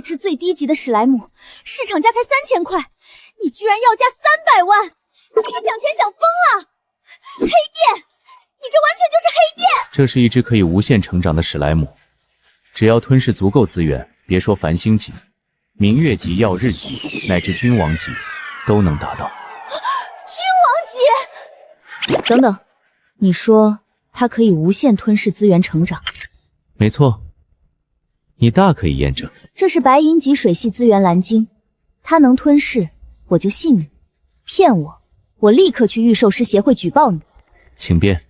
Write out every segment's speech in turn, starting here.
只最低级的史莱姆，市场价才3000块，你居然要价300万！你是想钱想疯了？黑店，你这完全就是黑店！这是一只可以无限成长的史莱姆，只要吞噬足够资源，别说繁星级、明月级、曜日级，乃至君王级，都能达到。君王级！等等，你说它可以无限吞噬资源成长？没错，你大可以验证。这是白银级水系资源蓝晶，它能吞噬，我就信你。骗我，我立刻去御兽师协会举报你。请便。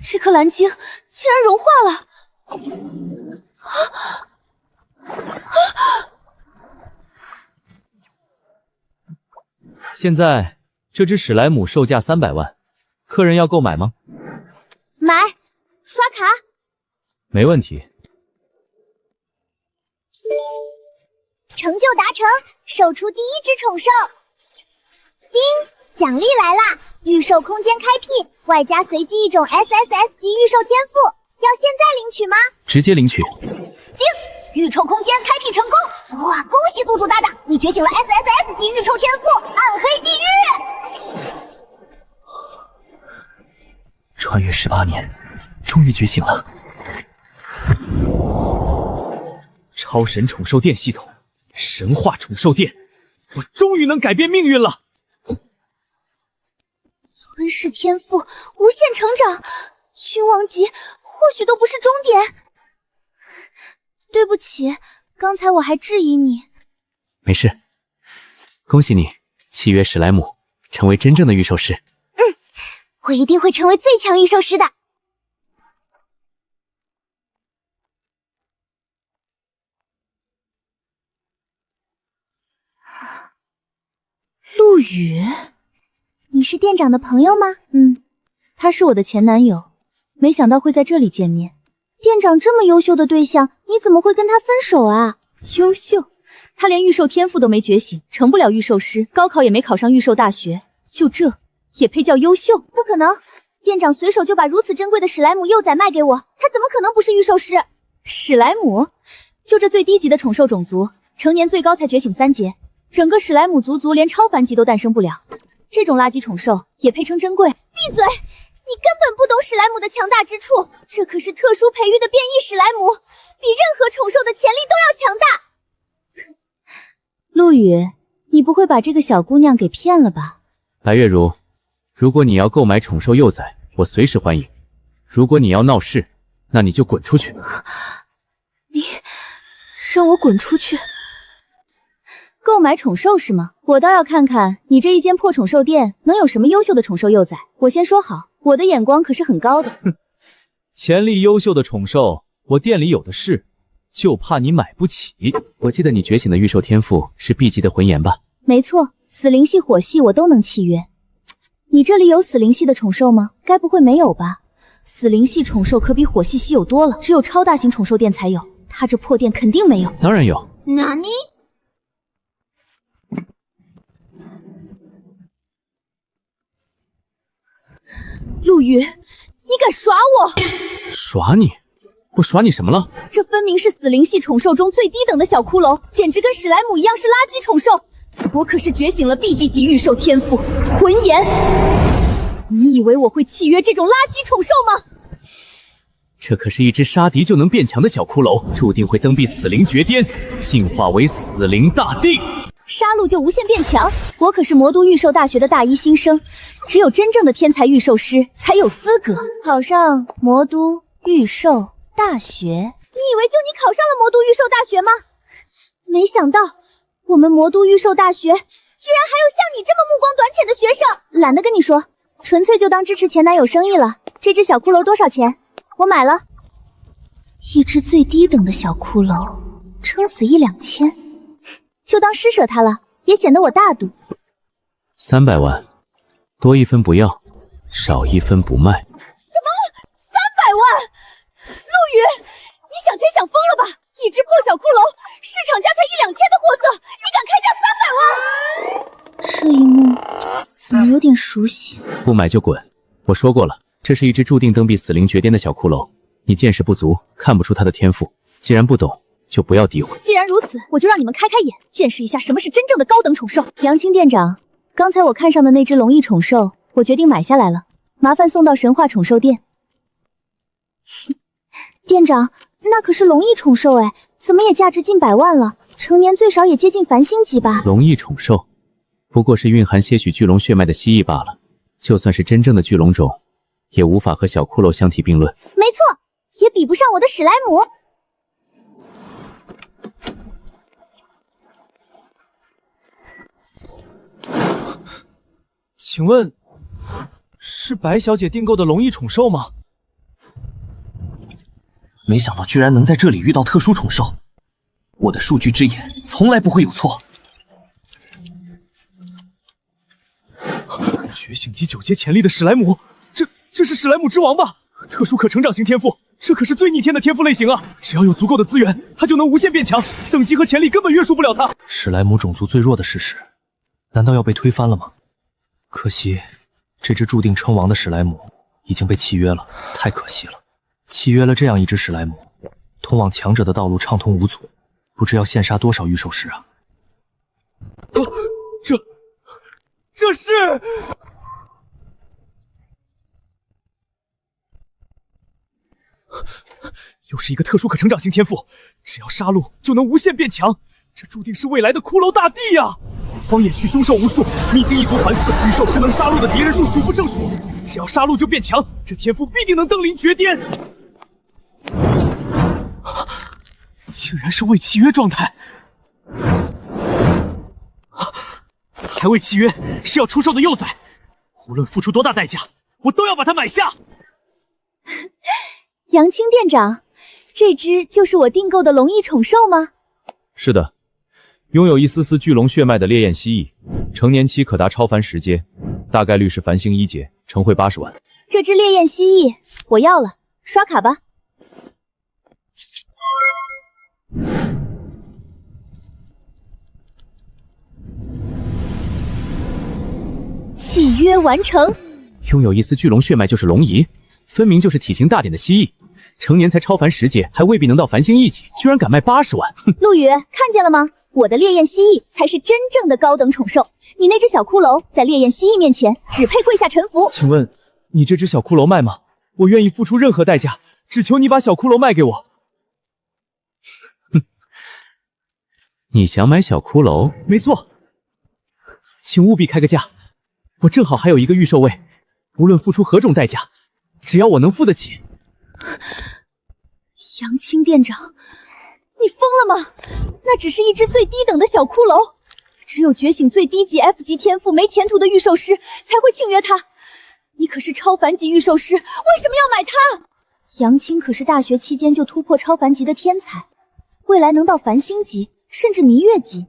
这颗蓝晶竟然融化了！现在这只史莱姆售价300万，客人要购买吗？买，刷卡。没问题。成就达成，售出第1只宠兽。叮，奖励来啦！御兽空间开辟，外加随机一种 SSS 级御兽天赋，要现在领取吗？直接领取。叮，御兽空间开辟成功！哇，恭喜宿主大大，你觉醒了 SSS 级御兽天赋暗黑地狱！穿越18年，终于觉醒了。超神宠兽店系统，神话宠兽店，我终于能改变命运了！吞噬天赋，无限成长，君王级或许都不是终点。对不起，刚才我还质疑你。没事，恭喜你，契约史莱姆，成为真正的御兽师。我一定会成为最强御兽师的。陆羽，你是店长的朋友吗？他是我的前男友，没想到会在这里见面。店长这么优秀的对象，你怎么会跟他分手啊？优秀？他连御兽天赋都没觉醒，成不了御兽师，高考也没考上御兽大学，就这也配叫优秀？不可能，店长随手就把如此珍贵的史莱姆幼崽卖给我，他怎么可能不是御兽师？史莱姆？就这最低级的宠兽种族，成年最高才觉醒3阶，整个史莱姆族连超凡级都诞生不了。这种垃圾宠兽也配称珍贵？闭嘴！你根本不懂史莱姆的强大之处，这可是特殊培育的变异史莱姆，比任何宠兽的潜力都要强大。陆羽，你不会把这个小姑娘给骗了吧？白月如，如果你要购买宠兽幼崽，我随时欢迎；如果你要闹事，那你就滚出去。你让我滚出去？购买宠兽是吗？我倒要看看你这一间破宠兽店能有什么优秀的宠兽幼崽。我先说好，我的眼光可是很高的。潜力优秀的宠兽，我店里有的是，就怕你买不起。我记得你觉醒的御兽天赋是 B 级的魂炎吧？没错，死灵系、火系我都能契约。你这里有死灵系的宠兽吗？该不会没有吧？死灵系宠兽可比火系稀有多了，只有超大型宠兽店才有，他这破店肯定没有。当然有。哪里？陆羽，你敢耍我？耍你？我耍你什么了？这分明是死灵系宠兽中最低等的小骷髅，简直跟史莱姆一样是垃圾宠兽。我可是觉醒了 BB 级御兽天赋魂炎，你以为我会契约这种垃圾宠兽吗？这可是一只杀敌就能变强的小骷髅，注定会登壁死灵绝巅，进化为死灵大帝。杀戮就无限变强，我可是魔都御兽大学的大一新生，只有真正的天才御兽师才有资格考上魔都御兽大学。你以为就你考上了魔都御兽大学吗？没想到我们魔都御兽大学居然还有像你这么目光短浅的学生。懒得跟你说，纯粹就当支持前男友生意了。这只小骷髅多少钱？我买了。一只最低等的小骷髅，撑死1、2千，就当施舍它了，也显得我大度。300万，多1分不要，少1分不卖。什么？300万？陆羽，你想钱想疯了吧？一只破小骷髅，市场价才1、2千的货色，你敢开价300万？这一幕怎么有点熟悉？不买就滚！我说过了，这是一只注定登毙死灵绝巅的小骷髅，你见识不足，看不出它的天赋。既然不懂，就不要诋毁。既然如此，我就让你们开开眼，见识一下什么是真正的高等宠兽。杨青店长，刚才我看上的那只龙翼宠兽，我决定买下来了，麻烦送到神话宠兽店。店长，那可是龙翼宠兽哎，怎么也价值近百万了，成年最少也接近繁星级吧？龙翼宠兽，不过是蕴含些许巨龙血脉的蜥蜴罢了。就算是真正的巨龙种，也无法和小骷髅相提并论。没错，也比不上我的史莱姆。请问，是白小姐订购的龙翼宠兽吗？没想到居然能在这里遇到特殊宠兽，我的数据之眼从来不会有错。觉醒级9阶潜力的史莱姆，这是史莱姆之王吧？特殊可成长型天赋，这可是最逆天的天赋类型啊！只要有足够的资源，它就能无限变强，等级和潜力根本约束不了它。史莱姆种族最弱的事实，难道要被推翻了吗？可惜，这只注定称王的史莱姆已经被契约了，太可惜了。契约了这样一只史莱姆，通往强者的道路畅通无阻，不知要现杀多少御兽师啊！这是……又是一个特殊可成长型天赋，只要杀戮就能无限变强，这注定是未来的骷髅大帝呀！荒野区凶兽无数，秘境一族环伺，御兽师能杀戮的敌人数数不胜数，只要杀戮就变强，这天赋必定能登临绝巅。竟然是未契约状态，还未契约是要出售的幼崽，无论付出多大代价，我都要把它买下。杨青店长，这只就是我订购的龙翼宠兽吗？是的，拥有一丝丝巨龙血脉的烈焰蜥蜴，成年期可达超凡10阶，大概率是繁星1阶，成会80万。这只烈焰蜥蜴我要了，刷卡吧。契约完成。拥有一丝巨龙血脉就是龙姨，分明就是体型大点的蜥蜴，成年才超凡10阶，还未必能到繁星1级，居然敢卖80万！哼！陆羽，看见了吗？我的烈焰蜥蜴才是真正的高等宠兽，你那只小骷髅在烈焰蜥蜴面前只配跪下臣服。请问你这只小骷髅卖吗？我愿意付出任何代价，只求你把小骷髅卖给我。哼，你想买小骷髅？没错，请务必开个价，我正好还有一个预售位，无论付出何种代价，只要我能付得起。杨青店长，你疯了吗？那只是一只最低等的小骷髅，只有觉醒最低级 F 级天赋没前途的御兽师才会契约它。你可是超凡级御兽师，为什么要买它？杨青可是大学期间就突破超凡级的天才，未来能到繁星级甚至弥月级，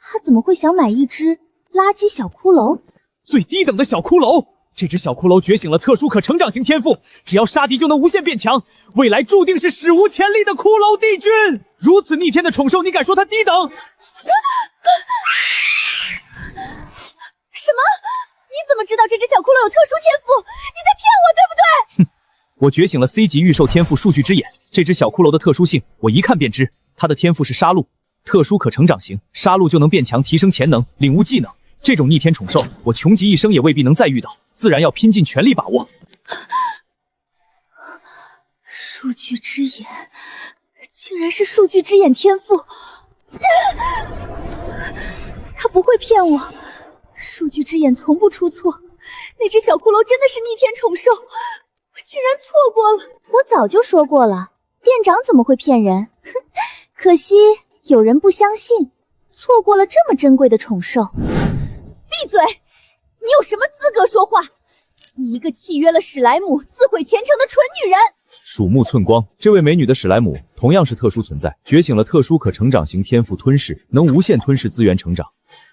他怎么会想买一只垃圾小骷髅？最低等的小骷髅，这只小骷髅觉醒了特殊可成长型天赋，只要杀敌就能无限变强，未来注定是史无前例的骷髅帝君。如此逆天的宠兽，你敢说它低等？什么？你怎么知道这只小骷髅有特殊天赋？你在骗我，对不对？哼，我觉醒了 C 级御兽天赋数据之眼，这只小骷髅的特殊性我一看便知，它的天赋是杀戮，特殊可成长型，杀戮就能变强，提升潜能，领悟技能。这种逆天宠兽，我穷极一生也未必能再遇到，自然要拼尽全力把握。数据之眼，竟然是数据之眼天赋！他不会骗我，数据之眼从不出错。那只小骷髅真的是逆天宠兽，我竟然错过了。我早就说过了，店长怎么会骗人？哼，可惜有人不相信，错过了这么珍贵的宠兽。闭嘴！你有什么资格说话？你一个契约了史莱姆、自毁前程的蠢女人！鼠目寸光，这位美女的史莱姆同样是特殊存在，觉醒了特殊可成长型天赋吞噬，能无限吞噬资源成长。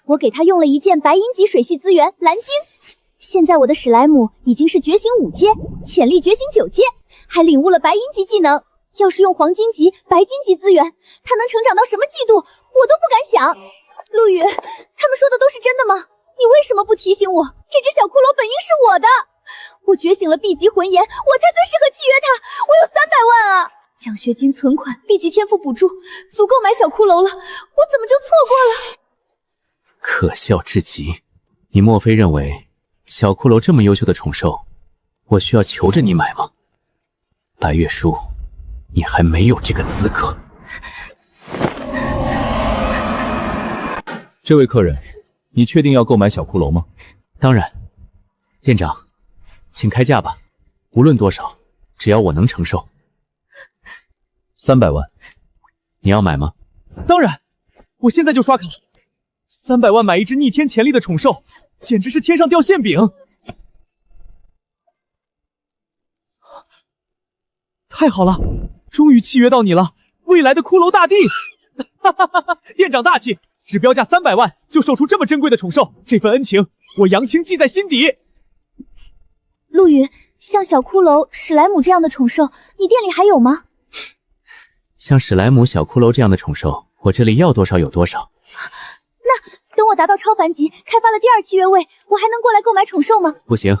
我给她用了一件白银级水系资源蓝金，现在我的史莱姆已经是觉醒5阶，潜力觉醒9阶，还领悟了白银级技能。要是用黄金级、白金级资源，它能成长到什么季度，我都不敢想。陆羽，他们说的都是真的吗？你为什么不提醒我，这只小骷髅本应是我的？我觉醒了 B 级魂炎，我才最适合契约他。我有300万啊！奖学金、存款、B 级天赋补助，足够买小骷髅了。我怎么就错过了？可笑至极！你莫非认为小骷髅这么优秀的宠兽，我需要求着你买吗？白月书，你还没有这个资格。这位客人，你确定要购买小骷髅吗？当然，店长，请开价吧，无论多少，只要我能承受。300万，你要买吗？当然，我现在就刷卡。300万买一只逆天潜力的宠兽，简直是天上掉馅饼！太好了，终于契约到你了，未来的骷髅大帝！哈哈哈哈！店长大气，只标价300万就售出这么珍贵的宠兽，这份恩情我杨青记在心底。陆羽，像小骷髅、史莱姆这样的宠兽，你店里还有吗？像史莱姆、小骷髅这样的宠兽，我这里要多少有多少。那等我达到超凡级，开发了第2契约位，我还能过来购买宠兽吗？不行，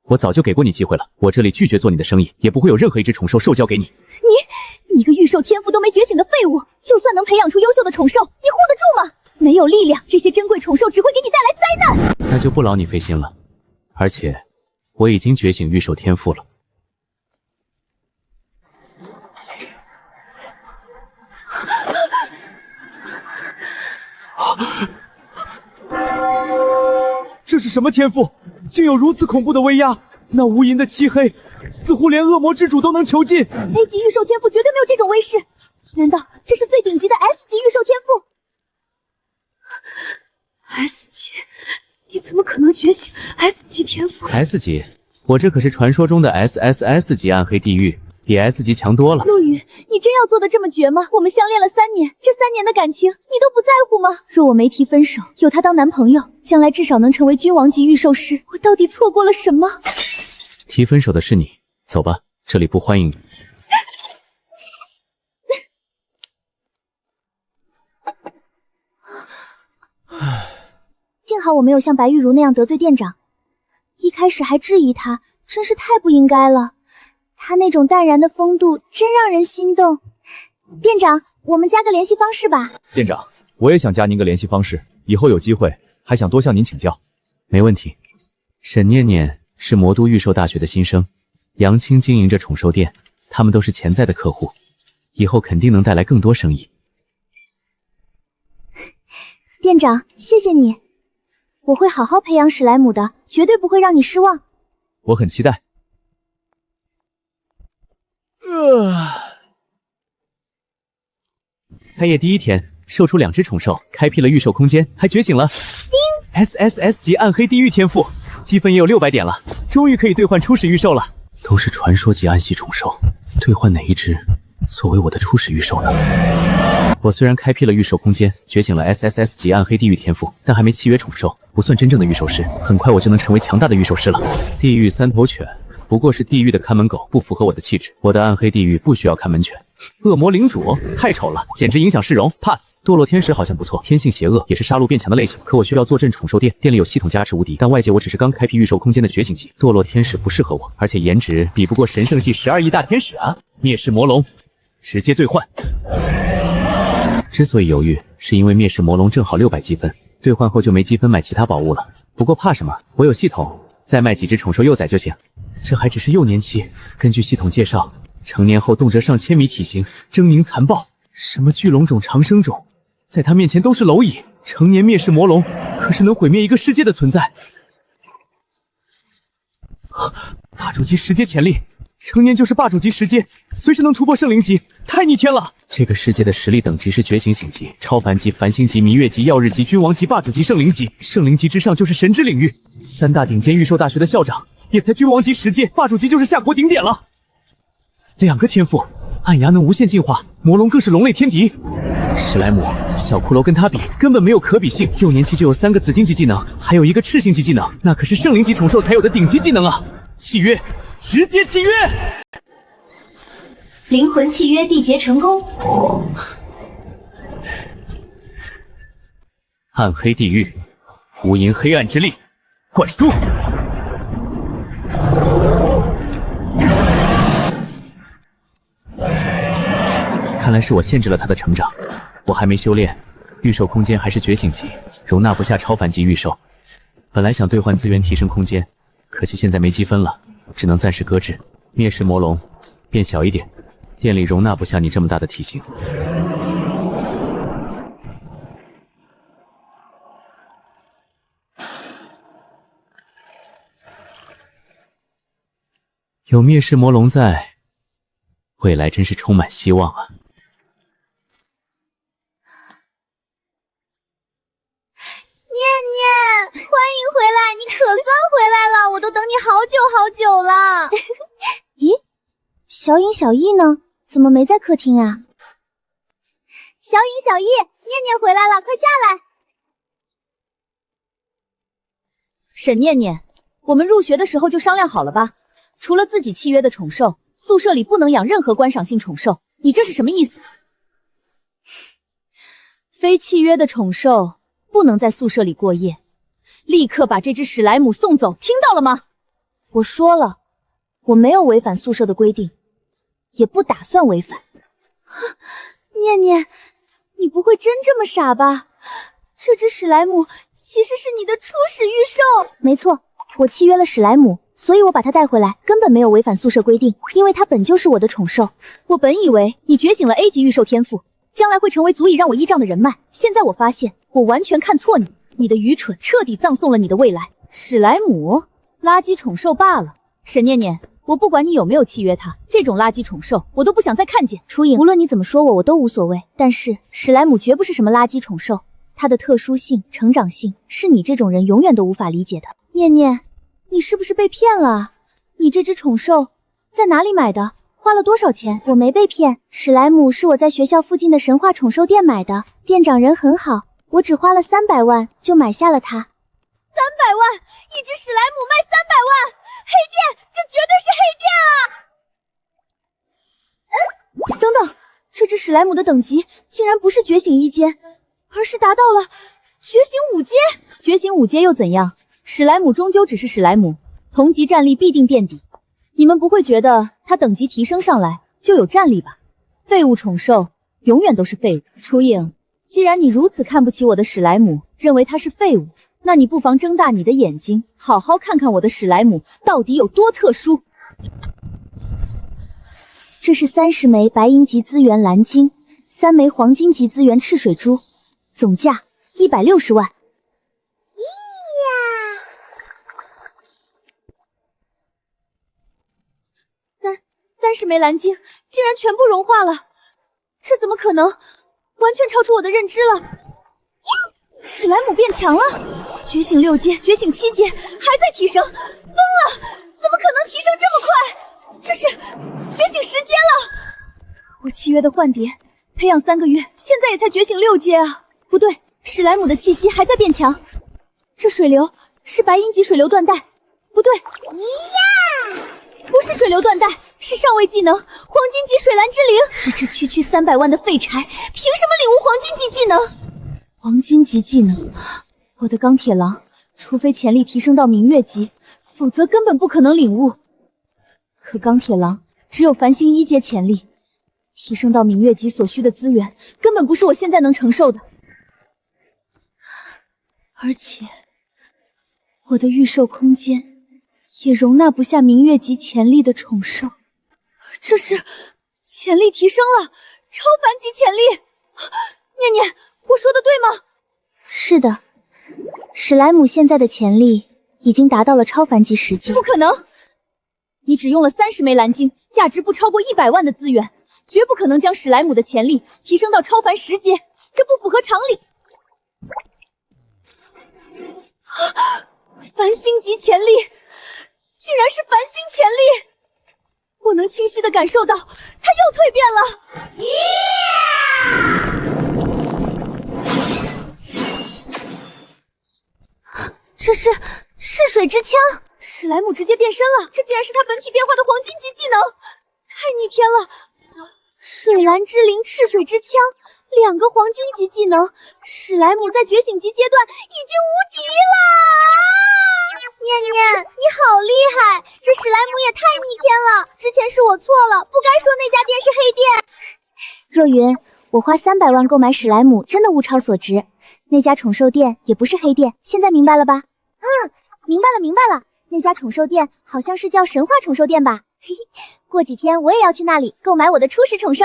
我早就给过你机会了，我这里拒绝做你的生意，也不会有任何一只宠兽授交给你。你一个御兽天赋都没觉醒的废物，就算能培养出优秀的宠兽，你护得住吗？没有力量，这些珍贵宠兽只会给你带来灾难。那就不劳你费心了，而且我已经觉醒御兽天赋了。这是什么天赋？竟有如此恐怖的威压！那无垠的漆黑，似乎连恶魔之主都能囚禁。A 级御兽天赋绝对没有这种威势，难道这是最顶级的 S 级御兽天赋 ？S 级？你怎么可能觉醒 S 级天赋 ？S 级？我这可是传说中的 SSS 级暗黑地狱，比 S 级强多了。陆羽，你真要做得这么绝吗？我们相恋了3年，这3年的感情你都不在乎吗？若我没提分手，有他当男朋友，将来至少能成为君王级御兽师。我到底错过了什么？提分手的是你，走吧，这里不欢迎你。幸好我没有像白玉茹那样得罪店长，一开始还质疑他，真是太不应该了。他那种淡然的风度真让人心动。店长，我们加个联系方式吧。店长，我也想加您个联系方式，以后有机会还想多向您请教。没问题。沈念念是魔都御兽大学的新生，杨青经营着宠兽店，他们都是潜在的客户，以后肯定能带来更多生意。店长，谢谢你，我会好好培养史莱姆的，绝对不会让你失望。我很期待。开业第1天，售出2只宠兽，开辟了御兽空间，还觉醒了 SSS 级暗黑地狱天赋，积分也有600点了，终于可以兑换初始御兽了。都是传说级暗系宠兽，兑换哪一只作为我的初始御兽呢？我虽然开辟了御兽空间，觉醒了 SSS 级暗黑地狱天赋，但还没契约宠兽，不算真正的御兽师。很快我就能成为强大的御兽师了。地狱3头犬不过是地狱的看门狗，不符合我的气质。我的暗黑地狱不需要看门犬。恶魔领主太丑了，简直影响市容 ，pass。堕落天使好像不错，天性邪恶，也是杀戮变强的类型。可我需要坐镇宠兽店，店里有系统加持无敌，但外界我只是刚开辟御兽空间的觉醒级，堕落天使不适合我，而且颜值比不过神圣系12亿大天使啊！灭世魔龙，直接兑换。之所以犹豫，是因为灭世魔龙正好600积分，兑换后就没积分买其他宝物了。不过怕什么，我有系统，再卖几只宠兽幼崽就行。这还只是幼年期，根据系统介绍，成年后动辄上千米体型，狰狞残暴，什么巨龙种、长生种，在他面前都是蝼蚁。成年灭世魔龙可是能毁灭一个世界的存在。霸主级十阶潜力，成年就是霸主级十阶，随时能突破圣灵级，太逆天了！这个世界的实力等级是觉醒醒级、超凡级、繁星级、弥月级、耀日级、君王级、霸主级、圣灵级，圣灵级之上就是神之领域。3大顶尖御兽大学的校长也才君王级10阶，霸主级就是下国顶点了。2个天赋，暗牙能无限进化，魔龙更是龙类天敌。史莱姆、小骷髅跟他比根本没有可比性，幼年期就有3个紫金级技能，还有1个赤星级技能，那可是圣灵级宠兽才有的顶级技能啊！契约，直接契约！灵魂契约缔结成功。暗黑地狱，无垠黑暗之力，灌输！看来是我限制了他的成长。我还没修炼，御兽空间还是觉醒级，容纳不下超凡级御兽。本来想兑换资源提升空间，可惜现在没积分了，只能暂时搁置。灭世魔龙，变小一点，店里容纳不下你这么大的体型。有灭世魔龙在，未来真是充满希望啊！念念，欢迎回来，你可算回来了，我都等你好久好久了。咦，小影、小艺呢？怎么没在客厅啊？小影、小艺，念念回来了，快下来。沈念念，我们入学的时候就商量好了吧？除了自己契约的宠兽，宿舍里不能养任何观赏性宠兽。你这是什么意思？非契约的宠兽不能在宿舍里过夜，立刻把这只史莱姆送走，听到了吗？我说了，我没有违反宿舍的规定，也不打算违反。念念，你不会真这么傻吧？这只史莱姆其实是你的初始御兽。没错，我契约了史莱姆，所以我把它带回来，根本没有违反宿舍规定，因为它本就是我的宠兽。我本以为你觉醒了 A 级御兽天赋，将来会成为足以让我依仗的人脉，现在我发现我完全看错你，你的愚蠢彻底葬送了你的未来。史莱姆，垃圾宠兽罢了。沈念念，我不管你有没有契约它，这种垃圾宠兽我都不想再看见。初影，无论你怎么说我都无所谓，但是史莱姆绝不是什么垃圾宠兽，它的特殊性、成长性是你这种人永远都无法理解的。念念，你是不是被骗了？你这只宠兽在哪里买的？花了多少钱？我没被骗，史莱姆是我在学校附近的神话宠兽店买的，店长人很好，我只花了300万就买下了它。300万，一只史莱姆卖300万，黑店，这绝对是黑店啊！等等，这只史莱姆的等级竟然不是觉醒1阶，而是达到了觉醒5阶。觉醒5阶又怎样？史莱姆终究只是史莱姆，同级战力必定垫底。你们不会觉得它等级提升上来就有战力吧？废物宠兽永远都是废物。初影，既然你如此看不起我的史莱姆，认为它是废物，那你不妨睁大你的眼睛，好好看看我的史莱姆到底有多特殊。这是30枚白银级资源蓝鲸，3枚黄金级资源赤水珠，总价160万。30枚蓝鲸竟然全部融化了，这怎么可能？完全超出我的认知了。史莱姆变强了，觉醒6阶，觉醒7阶，还在提升，疯了！怎么可能提升这么快？这是觉醒10阶了。我契约的幻蝶培养3个月，现在也才觉醒6阶啊！不对，史莱姆的气息还在变强。这水流是白银级水流缎带，不对，不是水流缎带，是上位技能黄金级水蓝之灵。一只区区300万的废柴，凭什么领悟黄金级技能？黄金级技能，我的钢铁狼，除非潜力提升到明月级，否则根本不可能领悟。可钢铁狼只有繁星1阶潜力，提升到明月级所需的资源根本不是我现在能承受的。而且我的御兽空间也容纳不下明月级潜力的宠兽，这是潜力提升了，超凡级潜力！念念，我说的对吗？是的，史莱姆现在的潜力已经达到了超凡级10阶。不可能！你只用了30枚蓝鲸，价值不超过100万的资源，绝不可能将史莱姆的潜力提升到超凡10阶，这不符合常理。繁星级潜力！竟然是繁星潜力！我能清晰地感受到，它又蜕变了。这是噬水之枪，史莱姆直接变身了，这竟然是它本体变化的黄金级技能，太逆天了！水蓝之灵赤水之枪，2个黄金级技能，史莱姆在觉醒级阶段已经无敌了！念念，你好厉害！这史莱姆也太逆天了！之前是我错了，不该说那家店是黑店。若云，我花300万购买史莱姆，真的物超所值。那家宠兽店也不是黑店，现在明白了吧？明白了。那家宠兽店好像是叫神话宠兽店吧？嘿嘿，过几天我也要去那里购买我的初始宠兽。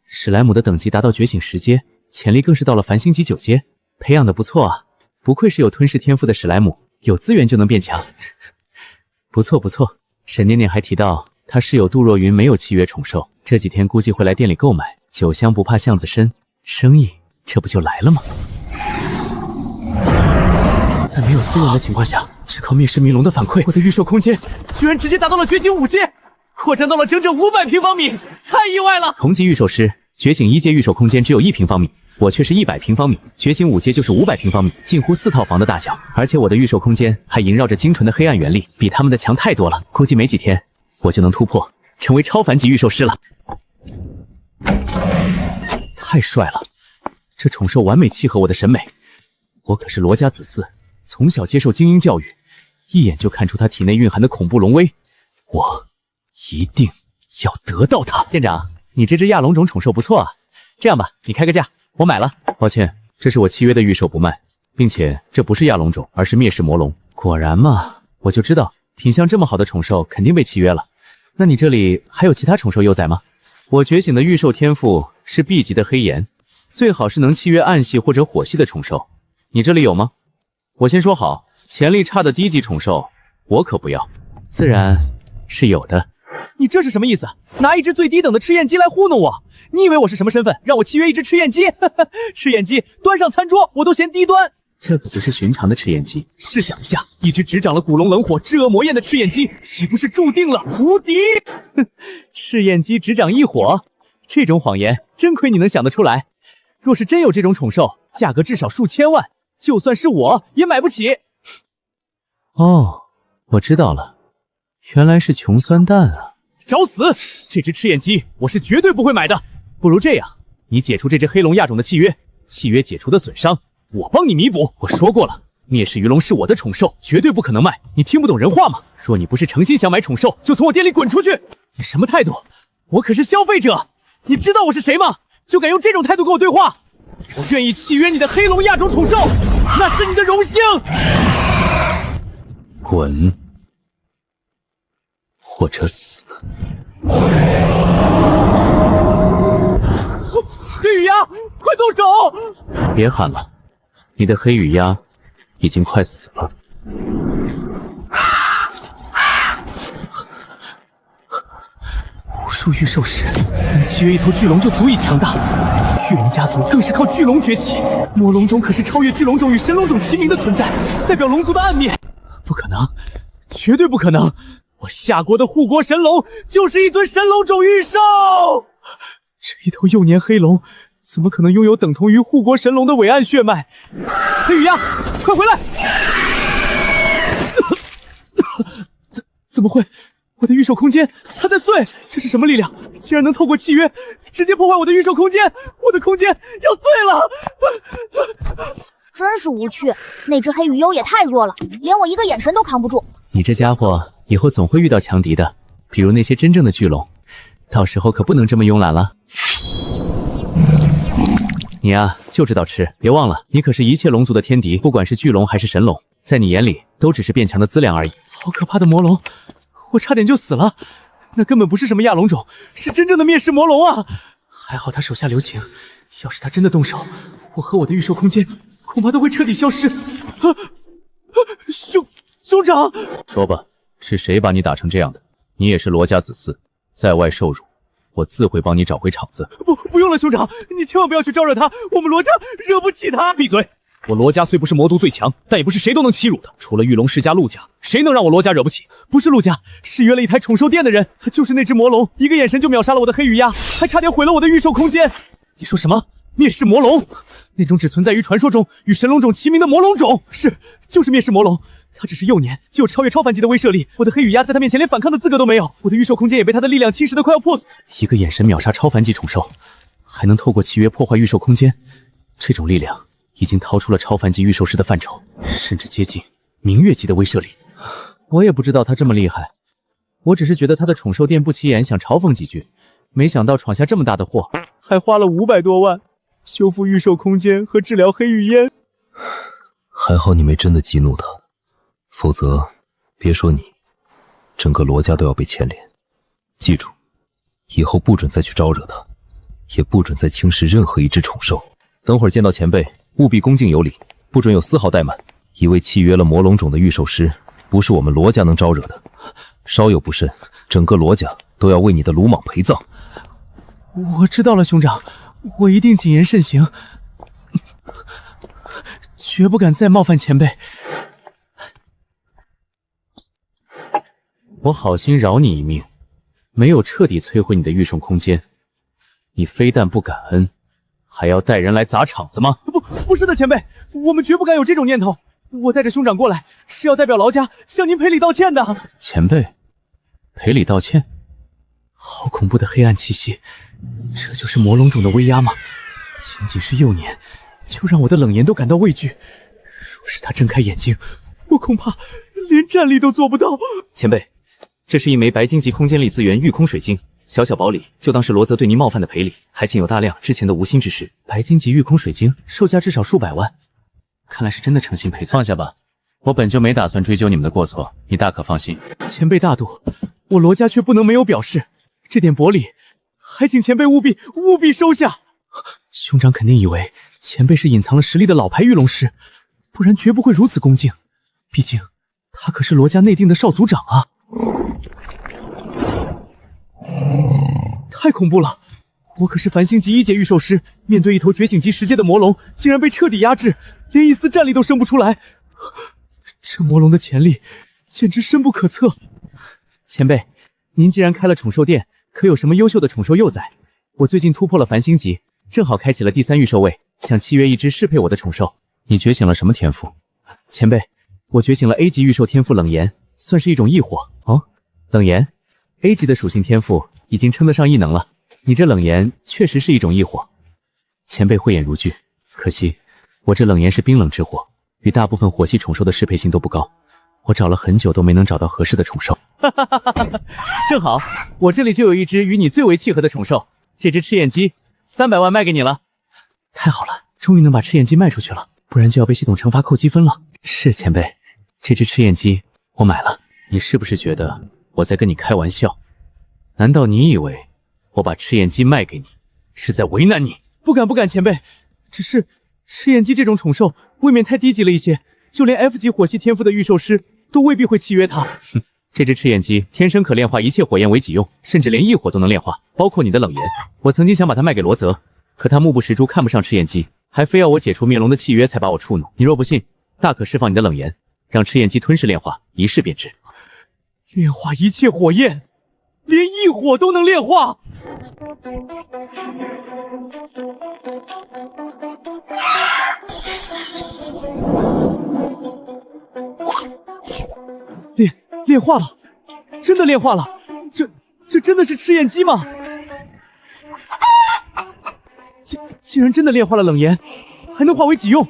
史莱姆的等级达到觉醒10阶，潜力更是到了繁星级9阶，培养的不错啊！不愧是有吞噬天赋的史莱姆，有资源就能变强。不错。沈念念还提到，她室友杜若云没有契约宠兽，这几天估计会来店里购买。酒香不怕巷子深，生意这不就来了吗？在没有资源的情况下，只靠灭世迷龙的反馈，我的预售空间居然直接达到了觉醒5阶，扩张到了整整500平方米，太意外了！同级预售师，觉醒1阶预售空间只有1平方米，我却是100平方米，觉醒5阶就是500平方米，近乎4套房的大小。而且我的预售空间还萦绕着精纯的黑暗原力，比他们的强太多了。估计没几天，我就能突破，成为超凡级预售师了。太帅了，这宠兽完美契合我的审美。我可是罗家子嗣，从小接受精英教育，一眼就看出他体内蕴含的恐怖龙威，我一定要得到它。店长，你这只亚龙种宠兽不错啊，这样吧，你开个价，我买了。抱歉，这是我契约的预售不卖，并且这不是亚龙种，而是灭世魔龙。果然嘛，我就知道品相这么好的宠兽肯定被契约了。那你这里还有其他宠兽幼崽吗？我觉醒的预售天赋是 B 级的黑炎，最好是能契约暗系或者火系的宠兽。你这里有吗？我先说好，潜力差的低级宠兽我可不要。自然是有的。你这是什么意思？拿一只最低等的赤焰鸡来糊弄我？你以为我是什么身份，让我契约一只赤焰鸡？赤焰鸡端上餐桌，我都嫌低端。这可不是寻常的赤焰鸡。试想一下，一只执掌了古龙冷火至恶魔焰的赤焰鸡，岂不是注定了无敌？赤焰鸡执掌异火，这种谎言真亏你能想得出来。若是真有这种宠兽，价格至少数千万，就算是我也买不起。哦，我知道了，原来是穷酸蛋啊！找死！这只赤焰鸡我是绝对不会买的。不如这样，你解除这只黑龙亚种的契约，契约解除的损伤我帮你弥补。我说过了，灭世鱼龙是我的宠兽，绝对不可能卖。你听不懂人话吗？若你不是诚心想买宠兽，就从我店里滚出去！你什么态度？我可是消费者，你知道我是谁吗？就敢用这种态度跟我对话？我愿意契约你的黑龙亚种宠兽，那是你的荣幸。滚，或者死。黑羽鸦，快动手！别喊了，你的黑羽鸦已经快死了。无数御兽师能契约一头巨龙就足以强大，巨龙家族更是靠巨龙崛起。魔龙种可是超越巨龙种与神龙种齐名的存在，代表龙族的暗面。不可能，绝对不可能！我夏国的护国神龙就是一尊神龙种御兽。这一头幼年黑龙怎么可能拥有等同于护国神龙的伟岸血脉？黑羽鸦，快回来！怎么会？我的御兽空间它在碎，这是什么力量？竟然能透过契约直接破坏我的御兽空间！我的空间要碎了！真是无趣，那只黑羽幽也太弱了，连我一个眼神都扛不住。你这家伙以后总会遇到强敌的，比如那些真正的巨龙，到时候可不能这么慵懒了。你呀，就知道吃，别忘了，你可是一切龙族的天敌，不管是巨龙还是神龙，在你眼里都只是变强的资粮而已。好可怕的魔龙，我差点就死了，那根本不是什么亚龙种，是真正的灭世魔龙啊！还好他手下留情，要是他真的动手，我和我的御兽空间恐怕都会彻底消失。兄长，说吧，是谁把你打成这样的？你也是罗家子嗣，在外受辱，我自会帮你找回场子。不用了，兄长，你千万不要去招惹他，我们罗家惹不起他。闭嘴！我罗家虽不是魔族最强，但也不是谁都能欺辱的。除了玉龙世家陆家，谁能让我罗家惹不起？不是陆家，是约了一台宠兽店的人，他就是那只魔龙，一个眼神就秒杀了我的黑羽鸦，还差点毁了我的御兽空间。你说什么？灭世魔龙？那种只存在于传说中与神龙种齐名的魔龙种，就是灭世魔龙。他只是幼年就有超越超凡级的威慑力，我的黑羽鸦在他面前连反抗的资格都没有，我的御兽空间也被他的力量侵蚀得快要破碎。一个眼神秒杀超凡级宠兽，还能透过契约破坏御兽空间，这种力量已经逃出了超凡级御兽师的范畴，甚至接近明月级的威慑力。我也不知道他这么厉害，我只是觉得他的宠兽店不起眼，想嘲讽几句，没想到闯下这么大的祸，还花了500多万修复御兽空间和治疗黑玉烟。还好你没真的激怒他，否则别说你，整个罗家都要被牵连。记住，以后不准再去招惹他，也不准再轻视任何一只宠兽。等会儿见到前辈，务必恭敬有礼，不准有丝毫怠慢。一位契约了魔龙种的御兽师，不是我们罗家能招惹的，稍有不慎，整个罗家都要为你的鲁莽陪葬。我知道了，兄长，我一定谨言慎行，绝不敢再冒犯前辈。我好心饶你一命，没有彻底摧毁你的御兽空间，你非但不感恩，还要带人来砸场子吗？不是的，前辈，我们绝不敢有这种念头。我带着兄长过来，是要代表劳家向您赔礼道歉的。前辈，赔礼道歉？好恐怖的黑暗气息，这就是魔龙种的威压吗？仅仅是幼年，就让我的冷颜都感到畏惧。若是他睁开眼睛，我恐怕连站立都做不到。前辈，这是一枚白金级空间力资源御空水晶，小小薄礼，就当是罗泽对您冒犯的赔礼，还欠有大量之前的无心之事。白金级御空水晶，售价至少数百万，看来是真的诚心赔罪。放下吧，我本就没打算追究你们的过错，你大可放心。前辈大度，我罗家却不能没有表示，这点薄礼，还请前辈务必收下。兄长肯定以为前辈是隐藏了实力的老牌御龙师，不然绝不会如此恭敬。毕竟他可是罗家内定的少族长啊！太恐怖了！我可是繁星级1阶御兽师，面对一头觉醒级10阶的魔龙，竟然被彻底压制，连一丝战力都生不出来。这魔龙的潜力简直深不可测。前辈，您既然开了宠兽店，可有什么优秀的宠兽幼崽？我最近突破了繁星级，正好开启了第3御兽位，想契约一只适配我的宠兽。你觉醒了什么天赋？前辈，我觉醒了 A 级御兽天赋冷炎，算是一种异火哦。冷炎 A 级的属性天赋已经称得上异能了，你这冷炎确实是一种异火。前辈慧眼如炬，可惜我这冷炎是冰冷之火，与大部分火系宠兽的适配性都不高，我找了很久都没能找到合适的宠兽。正好我这里就有一只与你最为契合的宠兽，这只赤焰鸡300万卖给你了。太好了，终于能把赤焰鸡卖出去了，不然就要被系统惩罚扣积分了。是前辈，这只赤焰鸡我买了。你是不是觉得我在跟你开玩笑？难道你以为我把赤焰鸡卖给你是在为难你？不敢前辈，只是赤焰鸡这种宠兽未免太低级了一些，就连 F 级火系天赋的御兽师都未必会契约它。哼，这只赤焰鸡天生可炼化一切火焰为己用，甚至连异火都能炼化，包括你的冷炎。我曾经想把它卖给罗泽，可他目不识珠，看不上赤焰鸡，还非要我解除灭龙的契约才把我触怒。你若不信，大可释放你的冷炎，让赤焰鸡吞噬炼化，一试便知。炼化一切火焰，连异火都能炼化。炼化了，真的炼化了！这真的是赤焰鸡吗？竟然真的炼化了冷炎，还能化为己用。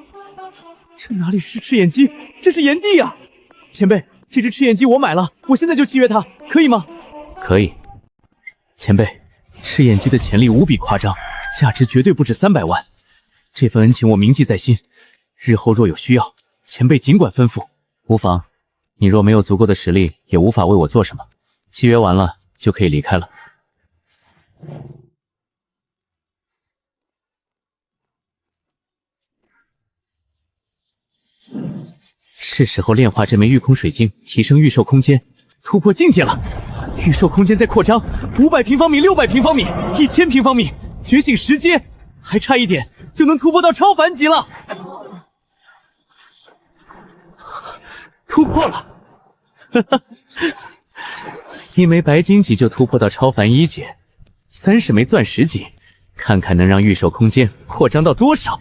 这哪里是赤焰鸡，这是炎帝啊！前辈，这只赤焰鸡我买了，我现在就契约它，可以吗？可以。前辈，赤焰鸡的潜力无比夸张，价值绝对不止300万。这份恩情我铭记在心，日后若有需要，前辈尽管吩咐。无妨，你若没有足够的实力，也无法为我做什么。契约完了就可以离开了。是时候炼化这枚御空水晶，提升御兽空间，突破境界了。御兽空间在扩张，500平方米、600平方米、1000平方米，觉醒10阶，还差一点就能突破到超凡级了。突破了！哈哈，一枚白金级就突破到超凡1阶，30枚钻石级，看看能让御兽空间扩张到多少。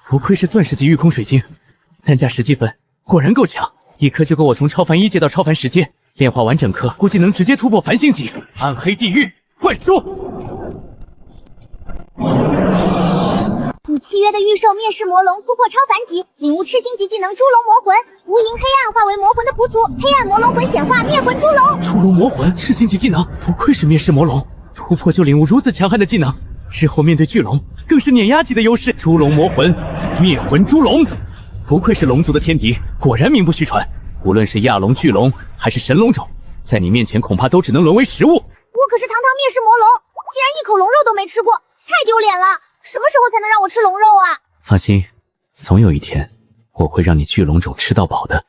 不愧是钻石级御空水晶，单价10积分，果然够强，一颗就够我从超凡1阶到超凡10阶，炼化完整颗，估计能直接突破繁星级。暗黑地狱，灌输！已契约的御兽灭世魔龙突破超凡级，领悟赤星级技能猪龙魔魂，无垠黑暗化为魔魂的补足，黑暗魔龙魂显化灭魂猪龙。猪龙魔魂赤星级技能，不愧是灭世魔龙，突破就领悟如此强悍的技能，之后面对巨龙更是碾压级的优势。猪龙魔魂，灭魂猪龙，不愧是龙族的天敌，果然名不虚传。无论是亚龙、巨龙还是神龙种，在你面前恐怕都只能沦为食物。我可是堂堂灭世魔龙，竟然一口龙肉都没吃过，太丢脸了！什么时候才能让我吃龙肉啊？放心，总有一天我会让你巨龙种吃到饱的。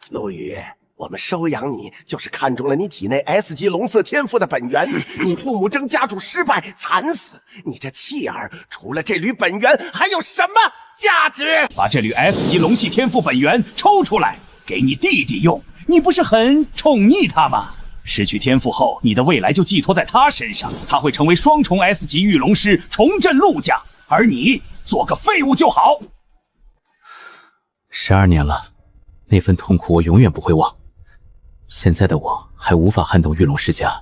陆羽，我们收养你就是看中了你体内 S 级龙色天赋的本源。你父母争家主失败惨死，你这弃儿除了这缕本源还有什么价值？把这缕 S 级龙系天赋本源抽出来给你弟弟用，你不是很宠溺他吗？失去天赋后，你的未来就寄托在他身上，他会成为双重 S 级御龙师，重振陆家，而你做个废物就好。12年了，那份痛苦我永远不会忘。现在的我还无法撼动御龙世家，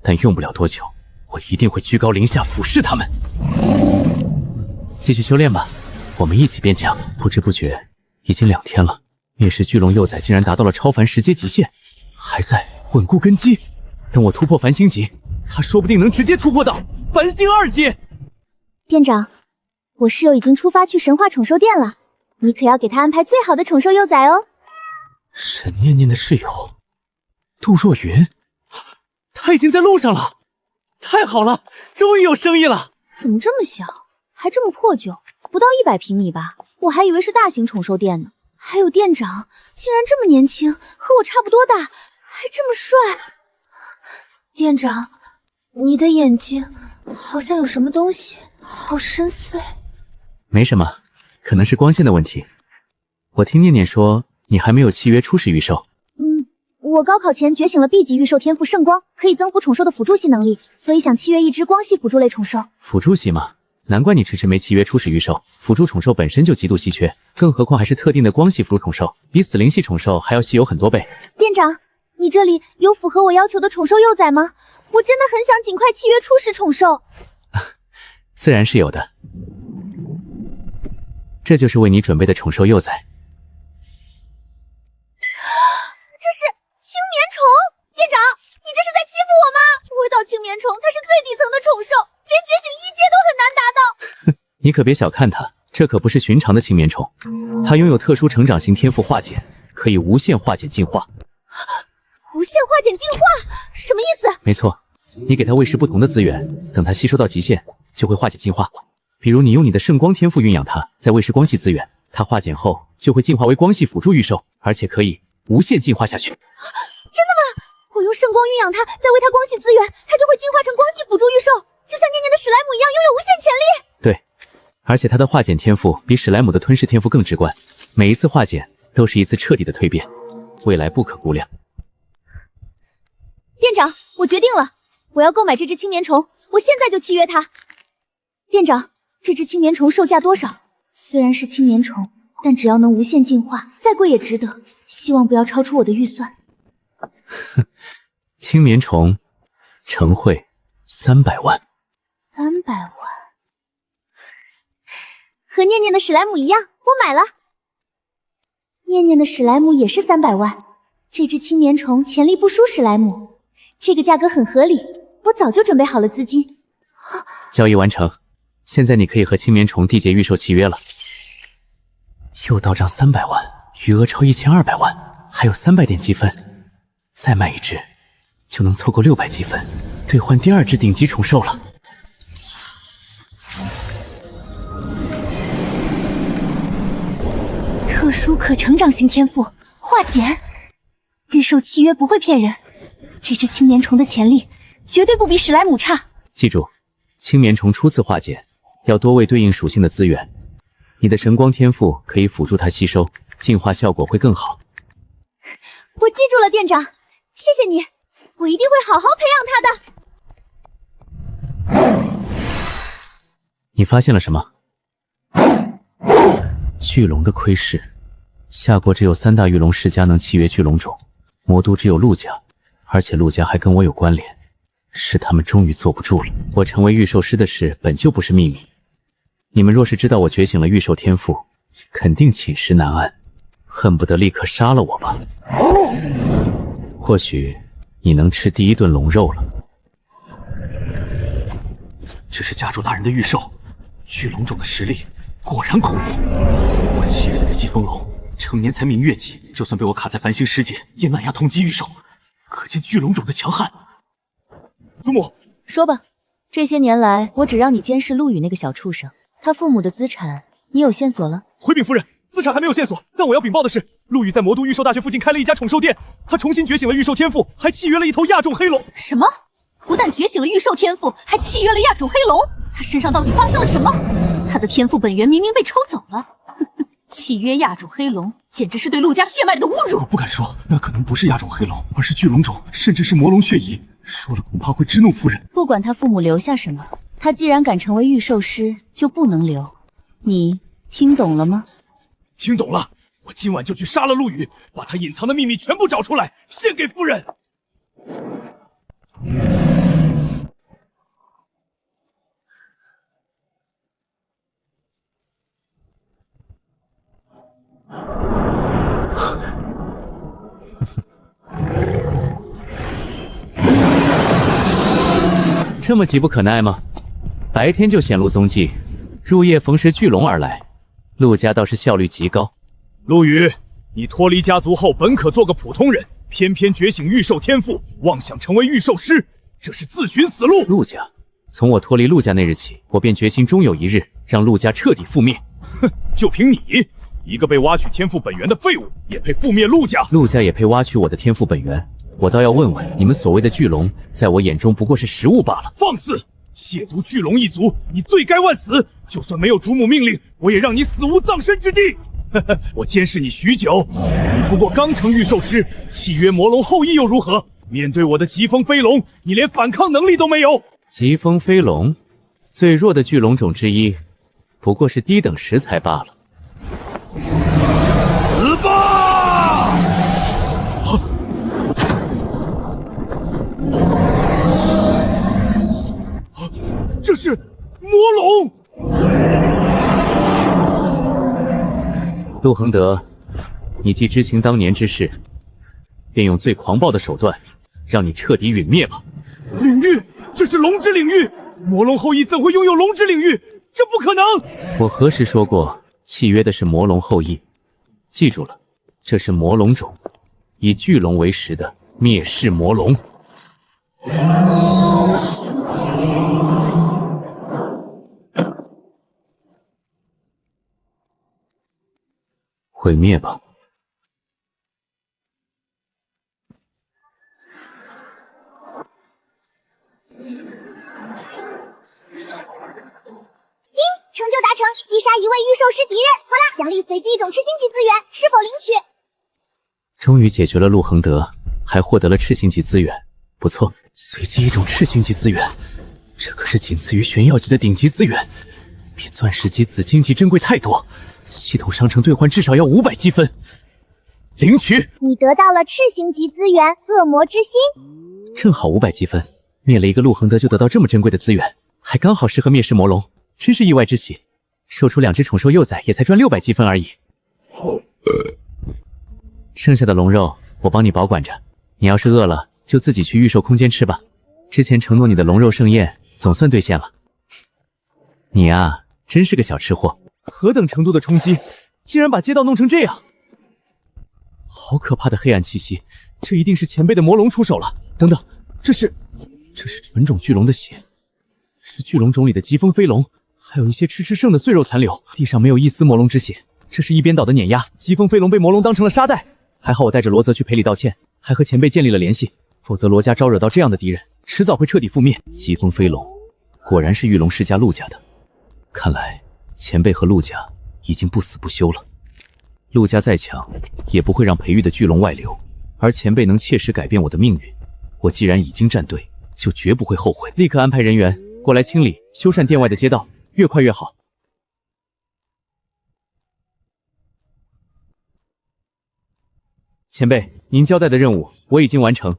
但用不了多久，我一定会居高临下俯视他们。继续修炼吧，我们一起变强。不知不觉已经2天了，灭世巨龙幼崽竟然达到了超凡10阶极限，还在稳固根基。等我突破繁星级，他说不定能直接突破到繁星2阶。店长，我室友已经出发去神话宠兽店了，你可要给他安排最好的宠兽幼崽哦。沈念念的室友杜若云，他已经在路上了，太好了，终于有生意了。怎么这么小，还这么破旧，不到100平米吧？我还以为是大型宠兽店呢。还有店长竟然这么年轻，和我差不多大，还这么帅。店长，你的眼睛好像有什么东西，好深邃。没什么，可能是光线的问题。我听念念说你还没有契约初始御兽。我高考前觉醒了 B 级御兽天赋圣光，可以增幅宠兽的辅助系能力，所以想契约一只光系辅助类宠兽。辅助系吗？难怪你迟迟没契约初始御兽，辅助宠兽本身就极度稀缺，更何况还是特定的光系辅助宠兽，比死灵系宠兽还要稀有很多倍。店长，你这里有符合我要求的宠兽幼崽吗？我真的很想尽快契约初始宠兽。自然是有的，这就是为你准备的宠兽幼崽。这是青棉虫，店长，你这是在欺负我吗？味道青棉虫它是最底层的宠兽，连觉醒1阶都很难达到。你可别小看它，这可不是寻常的青棉虫，它拥有特殊成长型天赋化茧，可以无限化茧进化。无限化茧进化，什么意思？没错，你给它喂食不同的资源，等它吸收到极限，就会化茧进化。比如你用你的圣光天赋驯养它，再喂食光系资源，它化茧后就会进化为光系辅助御兽，而且可以无限进化下去。真的吗？我用圣光驯养它，再喂它光系资源，它就会进化成光系辅助御兽，就像念念的史莱姆一样，拥有无限潜力。对，而且它的化茧天赋比史莱姆的吞噬天赋更直观，每一次化茧都是一次彻底的蜕变，未来不可估量。店长，我决定了，我要购买这只青棉虫，我现在就契约它。店长，这只青棉虫售价多少？虽然是青棉虫，但只要能无限进化，再贵也值得。希望不要超出我的预算。青棉虫，成会300万。300万，和念念的史莱姆一样，我买了。念念的史莱姆也是300万，这只青棉虫潜力不输史莱姆，这个价格很合理，我早就准备好了资金。交易完成，现在你可以和青棉虫缔结御兽契约了。又到账300万，余额超1200万，还有300点积分，再买一只就能凑够600积分，兑换第2只顶级宠兽了。特殊可成长型天赋化茧，御兽契约不会骗人，这只青棉虫的潜力绝对不比史莱姆差。记住，青棉虫初次化茧要多喂对应属性的资源，你的神光天赋可以辅助它吸收，进化效果会更好。我记住了，店长，谢谢你，我一定会好好培养它的。你发现了什么？巨龙的窥视，夏国只有3大御龙世家能契约巨龙种，魔都只有陆家，而且陆家还跟我有关联，是他们终于坐不住了。我成为御兽师的事本就不是秘密，你们若是知道我觉醒了御兽天赋，肯定寝食难安，恨不得立刻杀了我吧。或许你能吃第一顿龙肉了。这是家主大人的御兽，巨龙种的实力果然恐怖。我7月的疾风龙，成年才明月级，就算被我卡在繁星世界，也难压同级御兽，可见巨龙种的强悍。祖母，说吧，这些年来我只让你监视陆羽那个小畜生，他父母的资产你有线索了？回禀夫人，资产还没有线索，但我要禀报的是，陆羽在魔都御兽大学附近开了一家宠兽店，他重新觉醒了御兽天赋，还契约了一头亚种黑龙。什么？不但觉醒了御兽天赋，还契约了亚种黑龙？他身上到底发生了什么？他的天赋本源明明被抽走了，契约亚种黑龙，简直是对陆家血脉的侮辱！我不敢说，那可能不是亚种黑龙，而是巨龙种，甚至是魔龙血裔。说了恐怕会激怒夫人。不管他父母留下什么，他既然敢成为御兽师，就不能留。你听懂了吗？听懂了，我今晚就去杀了陆羽，把他隐藏的秘密全部找出来，献给夫人。这么急不可耐吗？白天就显露踪迹，入夜逢时巨龙而来，陆家倒是效率极高。陆羽，你脱离家族后本可做个普通人，偏偏觉醒御兽天赋，妄想成为御兽师，这是自寻死路。陆家，从我脱离陆家那日起，我便决心终有一日让陆家彻底覆灭。哼，就凭你一个被挖取天赋本源的废物，也配覆灭陆家？陆家也配挖取我的天赋本源？我倒要问问，你们所谓的巨龙，在我眼中不过是食物罢了。放肆！亵渎巨龙一族，你罪该万死！就算没有主母命令，我也让你死无葬身之地！我监视你许久，你不过刚成御兽师，契约魔龙后裔又如何？面对我的疾风飞龙，你连反抗能力都没有。疾风飞龙，最弱的巨龙种之一，不过是低等食材罢了。死吧！这是魔龙！陆恒德，你既知情当年之事，便用最狂暴的手段，让你彻底陨灭吧。领域，这是龙之领域，魔龙后裔怎会拥有龙之领域？这不可能！我何时说过契约的是魔龙后裔？记住了，这是魔龙种，以巨龙为食的灭世魔龙。毁灭吧！成就达成，击杀一位御兽师敌人。好啦，奖励随机一种赤星级资源，是否领取？终于解决了陆恒德，还获得了赤星级资源，不错。随机一种赤星级资源，这可是仅次于玄耀级的顶级资源，比钻石级、紫金级珍贵太多。系统商城兑换至少要500积分。领取。你得到了赤星级资源恶魔之心，正好500积分，灭了一个陆恒德就得到这么珍贵的资源，还刚好适合灭世魔龙。真是意外之喜，售出2只宠兽幼崽也才赚600积分而已。剩下的龙肉我帮你保管着，你要是饿了就自己去御兽空间吃吧。之前承诺你的龙肉盛宴总算兑现了。你啊，真是个小吃货。何等程度的冲击，竟然把街道弄成这样！好可怕的黑暗气息，这一定是前辈的魔龙出手了。等等，这是纯种巨龙的血，是巨龙种里的疾风飞龙。还有一些吃剩的碎肉残留，地上没有一丝魔龙之血，这是一边倒的碾压。疾风飞龙被魔龙当成了沙袋，还好我带着罗泽去赔礼道歉，还和前辈建立了联系，否则罗家招惹到这样的敌人，迟早会彻底覆灭。疾风飞龙果然是玉龙世家陆家的，看来前辈和陆家已经不死不休了。陆家再强，也不会让培育的巨龙外流，而前辈能切实改变我的命运，我既然已经站队，就绝不会后悔。立刻安排人员过来清理、修缮店外的街道。越快越好。前辈，您交代的任务我已经完成。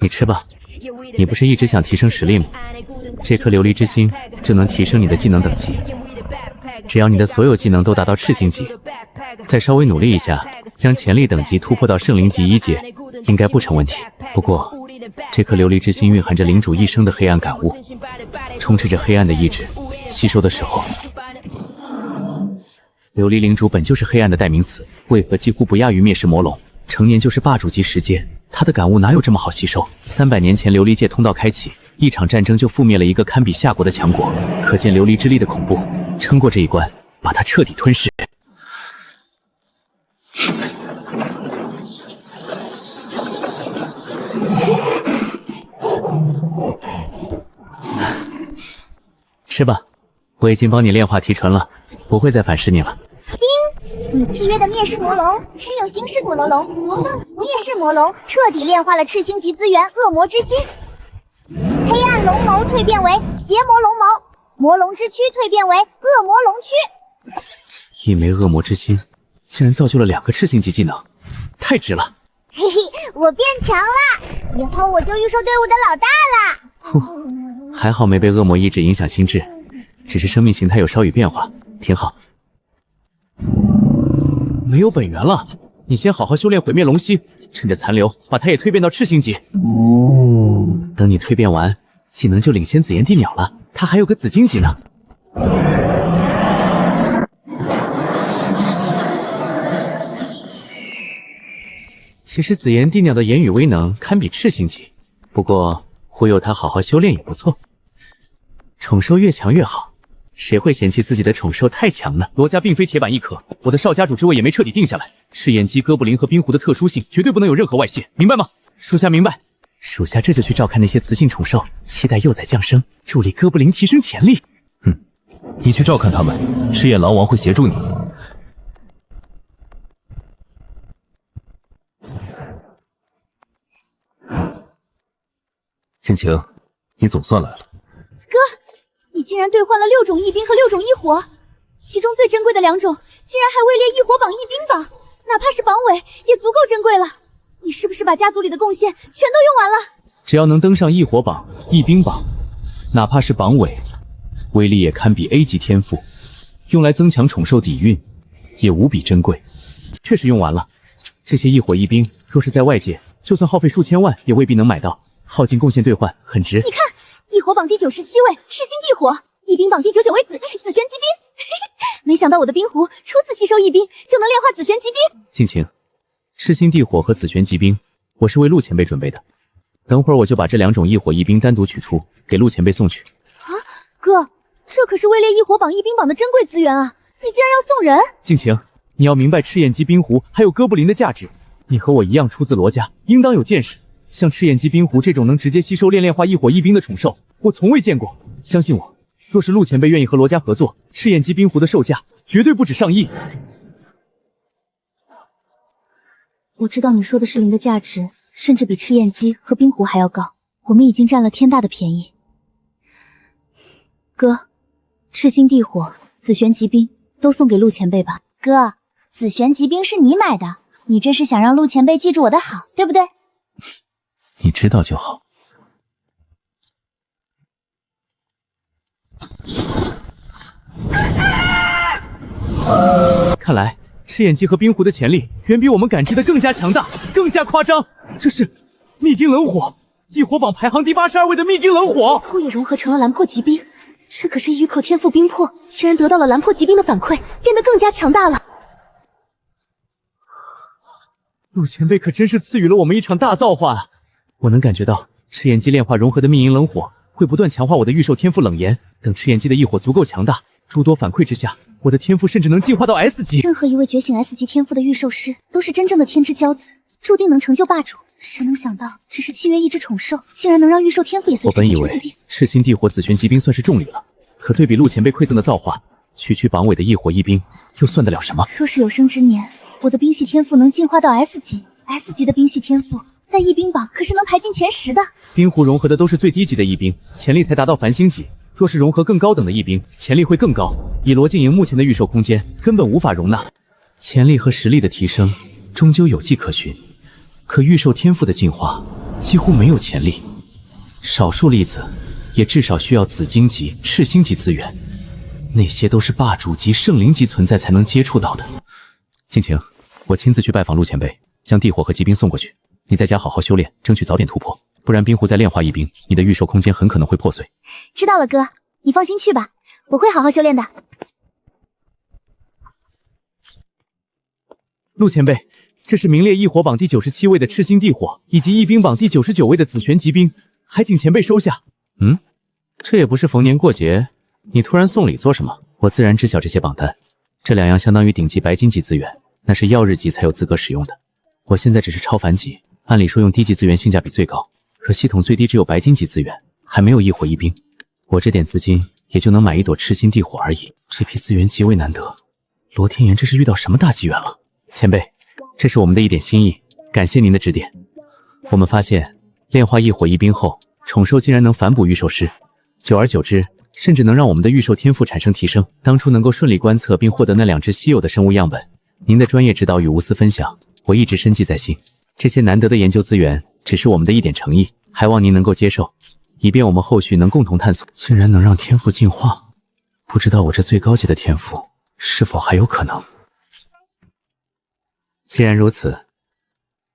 你吃吧，你不是一直想提升实力吗？这颗琉璃之心就能提升你的技能等级。只要你的所有技能都达到赤星级，再稍微努力一下，将潜力等级突破到圣灵级1阶，应该不成问题。不过，这颗琉璃之心蕴含着领主一生的黑暗感悟，充斥着黑暗的意志，吸收的时候，琉璃领主本就是黑暗的代名词，为何几乎不亚于灭世魔龙？成年就是霸主级10阶，他的感悟哪有这么好吸收？300年前琉璃界通道开启，一场战争就覆灭了一个堪比夏国的强国，可见琉璃之力的恐怖。撑过这一关，把它彻底吞噬。吃吧，我已经帮你炼化提纯了，不会再反噬你了。你契约的灭世魔龙是用星矢古罗龙磨棒灭世魔龙，彻底炼化了赤星级资源恶魔之心。黑暗龙眸蜕变为邪魔龙眸，魔龙之躯蜕变为恶魔龙躯。一枚恶魔之心，竟然造就了2个赤星级技能，太值了！嘿嘿，我变强了，以后我就御兽队伍的老大了。还好没被恶魔意志影响心智，只是生命形态有稍有变化，挺好。没有本源了，你先好好修炼毁灭龙息，趁着残留把它也蜕变到赤星级。等你蜕变完，技能就领先紫炎帝鸟了，它还有个紫荆级呢。其实紫炎帝鸟的言语威能堪比赤星级，不过忽悠它好好修炼也不错。宠兽越强越好，谁会嫌弃自己的宠兽太强呢？罗家并非铁板一颗，我的少家主之位也没彻底定下来。赤焰鸡、哥布林和冰狐的特殊性绝对不能有任何外泄，明白吗？属下明白。属下这就去照看那些雌性宠兽，期待幼崽降生，助力哥布林提升潜力。你去照看他们，赤焰狼王会协助你。心情，你总算来了。你竟然兑换了6种异兵和6种异火，其中最珍贵的2种竟然还位列异火榜、异兵榜，哪怕是榜尾也足够珍贵了。你是不是把家族里的贡献全都用完了？只要能登上异火榜、异兵榜，哪怕是榜尾，威力也堪比 A 级天赋，用来增强宠兽底蕴也无比珍贵。确实用完了，这些异火异兵若是在外界，就算耗费数千万也未必能买到，耗尽贡献兑换很值。你看，异火榜第97位赤星帝火，异兵榜第99位紫璇骑兵。没想到我的冰狐初次吸收异兵就能炼化紫璇骑兵。敬请，赤星帝火和紫璇骑兵，我是为陆前辈准备的。等会儿我就把这2种异火异兵单独取出，给陆前辈送去。啊，哥，这可是位列异火榜、异兵榜的珍贵资源啊！你竟然要送人？敬请，你要明白赤焰鸡、冰狐还有哥布林的价值。你和我一样出自罗家，应当有见识。像赤焰鸡、冰狐这种能直接吸收炼化异火异兵的宠兽，我从未见过。相信我，若是陆前辈愿意和罗家合作，赤焰鸡、冰狐的售价绝对不止上亿。我知道你说的是灵的价值，甚至比赤焰鸡和冰狐还要高。我们已经占了天大的便宜。哥，赤星帝火、紫璇骑兵都送给陆前辈吧。哥，紫璇骑兵是你买的，你这是想让陆前辈记住我的好，对不对？你知道就好。看来赤焰鸡和冰狐的潜力远比我们感知的更加强大，更加夸张。这是密丁冷火，异火榜排行第82位的密丁冷火，后也融合成了蓝破疾兵。这可是雨口天赋冰魄，竟然得到了蓝破疾兵的反馈，变得更加强大了。陆前辈可真是赐予了我们一场大造化啊！我能感觉到赤焰鸡炼化融合的密银冷火会不断强化我的御兽天赋冷炎，等赤焰鸡的异火足够强大，诸多反馈之下，我的天赋甚至能进化到 S 级。任何一位觉醒 S 级天赋的御兽师都是真正的天之骄子，注定能成就霸主。谁能想到，只是契约一只宠兽，竟然能让御兽天赋也随之我本以为赤星帝火紫璇骑兵算是重礼了，可对比陆前辈馈赠的造化，区榜尾的异火异兵又算得了什么？若是有生之年，我的兵系天赋能进化到 S 级，S 级的兵系天赋在异兵榜可是能排进前10的。冰狐融合的都是最低级的异兵，潜力才达到繁星级。若是融合更高等的异兵，潜力会更高。以罗静莹目前的御兽空间，根本无法容纳。潜力和实力的提升，终究有迹可循。可御兽天赋的进化，几乎没有潜力。少数例子也至少需要紫晶级、赤星级资源，那些都是霸主级、圣灵级存在才能接触到的。静晴，我亲自去拜访陆前辈，将地火和疾冰送过去。你在家好好修炼，争取早点突破，不然冰湖再炼化一冰，你的御兽空间很可能会破碎。知道了，哥，你放心去吧，我会好好修炼的。陆前辈，这是名列异火榜第97位的赤星地火，以及异冰榜第99位的紫玄极冰，还请前辈收下。这也不是逢年过节，你突然送礼做什么？我自然知晓这些榜单，这2样相当于顶级白金级资源，那是曜日级才有资格使用的。我现在只是超凡级，按理说用低级资源性价比最高，可系统最低只有白金级资源，还没有异火异冰，我这点资金也就能买一朵赤星地火而已。这批资源极为难得，罗天言这是遇到什么大机缘了？前辈，这是我们的一点心意，感谢您的指点。我们发现炼化异火异冰后，宠兽竟然能反哺御兽师，久而久之，甚至能让我们的御兽天赋产生提升。当初能够顺利观测并获得那2只稀有的生物样本，您的专业指导与无私分享，我一直深记在心。这些难得的研究资源，只是我们的一点诚意，还望您能够接受，以便我们后续能共同探索。竟然能让天赋进化，不知道我这最高级的天赋是否还有可能？既然如此，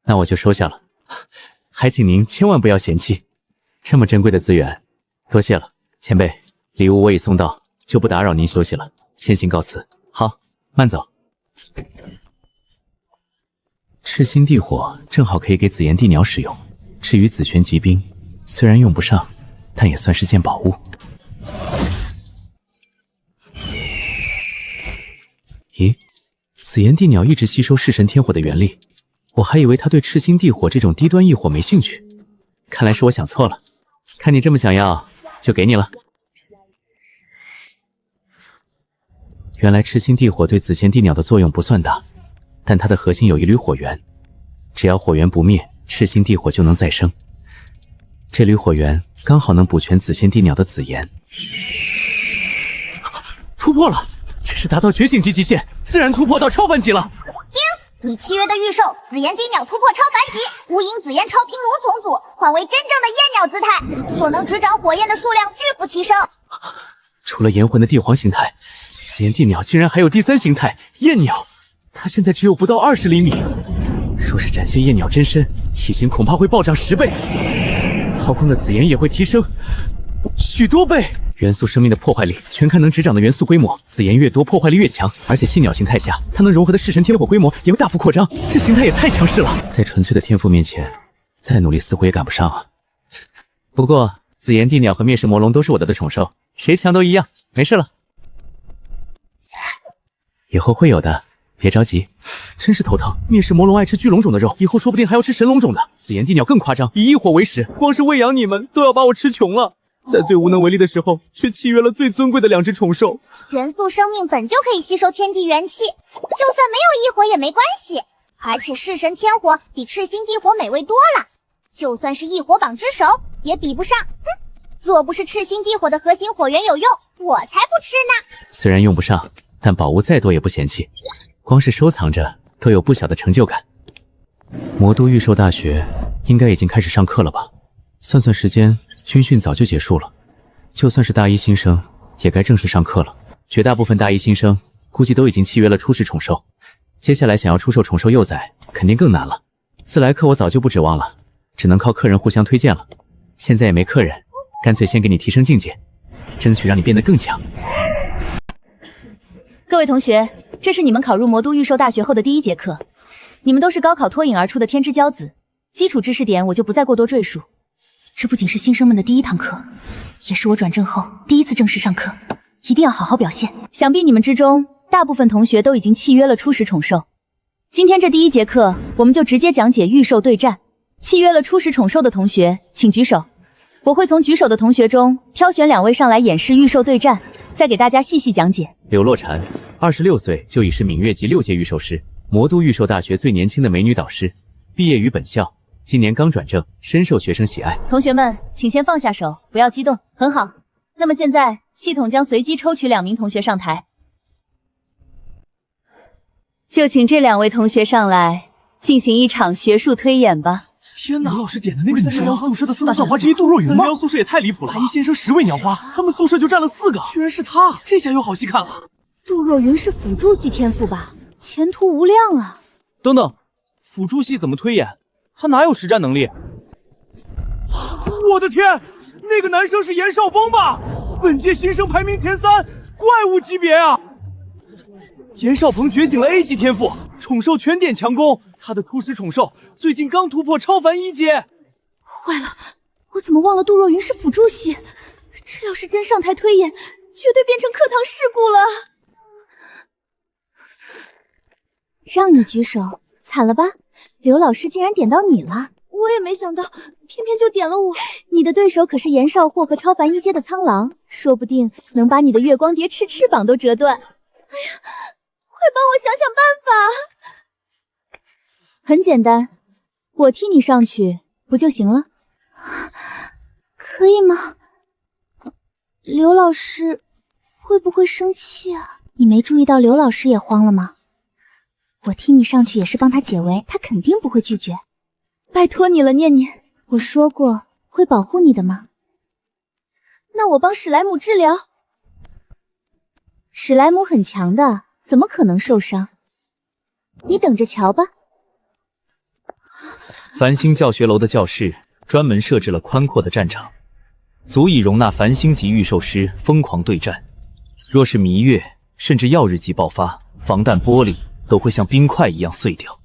那我就收下了，还请您千万不要嫌弃，这么珍贵的资源，多谢了。前辈，礼物我已送到，就不打扰您休息了，先行告辞。好，慢走。赤星地火正好可以给紫炎地鸟使用，至于紫玄极冰，虽然用不上，但也算是件宝物。咦，紫炎地鸟一直吸收式神天火的原力，我还以为它对赤星地火这种低端异火没兴趣，看来是我想错了。看你这么想要，就给你了。原来赤星地火对紫仙地鸟的作用不算大，但它的核心有一缕火源，只要火源不灭，赤星地火就能再生。这缕火源刚好能补全紫仙地鸟的紫炎。突破了，这是达到觉醒级极限，自然突破到超凡级了。你契约的御兽紫炎地鸟突破超凡级，无影紫炎超平炉重组，换为真正的焰鸟姿态，所能执掌火焰的数量巨幅提升。除了炎魂的地皇形态，紫炎地鸟竟然还有第3形态焰鸟，它现在只有不到20厘米，若是展现焰鸟真身，体型恐怕会暴涨10倍，操控的紫炎也会提升许多倍。元素生命的破坏力全看能执掌的元素规模，紫炎越多破坏力越强，而且细鸟形态下，它能融合的式神天火规模也会大幅扩张，这形态也太强势了。在纯粹的天赋面前，再努力似乎也赶不上啊。不过紫炎地鸟和灭世魔龙都是我的宠兽，谁强都一样，没事了。以后会有的，别着急。真是头疼，灭世魔龙爱吃巨龙种的肉，以后说不定还要吃神龙种的。紫炎地鸟更夸张，以异火为食，光是喂养你们都要把我吃穷了。在最无能为力的时候，却契约了最尊贵的2只宠兽。元素生命本就可以吸收天地元气，就算没有异火也没关系。而且式神天火比赤星地火美味多了，就算是异火榜之首也比不上。若不是赤星地火的核心火源有用，我才不吃呢。虽然用不上，但宝物再多也不嫌弃，光是收藏着都有不小的成就感。魔都御兽大学应该已经开始上课了吧？算算时间，军训早就结束了，就算是大一新生也该正式上课了。绝大部分大一新生估计都已经契约了初始宠兽，接下来想要出售宠兽幼崽肯定更难了。自来客我早就不指望了，只能靠客人互相推荐了。现在也没客人，干脆先给你提升境界，争取让你变得更强。各位同学，这是你们考入魔都御兽大学后的第1节课，你们都是高考脱颖而出的天之骄子，基础知识点我就不再过多赘述。这不仅是新生们的第1堂课，也是我转正后第1次正式上课，一定要好好表现。想必你们之中大部分同学都已经契约了初始宠兽，今天这第1节课我们就直接讲解御兽对战。契约了初始宠兽的同学请举手，我会从举手的同学中挑选2位上来演示御兽对战，再给大家细细讲解。柳洛禅，26岁就已是闽越级6阶御兽师，魔都御兽大学最年轻的美女导师，毕业于本校，今年刚转正，深受学生喜爱。同学们，请先放下手，不要激动。很好，那么现在系统将随机抽取2名同学上台，就请这2位同学上来进行一场学术推演吧。天哪！老师点的那个是311宿舍的4大校花之一杜若云吗？311宿舍也太离谱了！白衣先生10位鸟花，他们宿舍就占了4个，居然是他！这下有好戏看了。杜若云是辅助系天赋吧？前途无量啊！等等，辅助系怎么推演？他哪有实战能力？我的天，那个男生是严少峰吧？本届新生排名前3，怪物级别啊！严少鹏觉醒了 A 级天赋，宠兽全点强攻。他的初始宠兽最近刚突破超凡1阶。坏了，我怎么忘了杜若云是辅助系？这要是真上台推演，绝对变成课堂事故了。让你举手，惨了吧？刘老师竟然点到你了，我也没想到，偏偏就点了我。你的对手可是严少霍和超凡1阶的苍狼，说不定能把你的月光蝶翅翅膀都折断。哎呀，快帮我想想办法！很简单，我替你上去不就行了？可以吗？刘老师会不会生气啊？你没注意到刘老师也慌了吗？我替你上去也是帮他解围，他肯定不会拒绝。拜托你了，念念，我说过会保护你的吗？那我帮史莱姆治疗。史莱姆很强的，怎么可能受伤？你等着瞧吧。繁星教学楼的教室专门设置了宽阔的战场，足以容纳繁星级御兽师疯狂对战。若是弥月甚至曜日级爆发，防弹玻璃都会像冰块一样碎掉。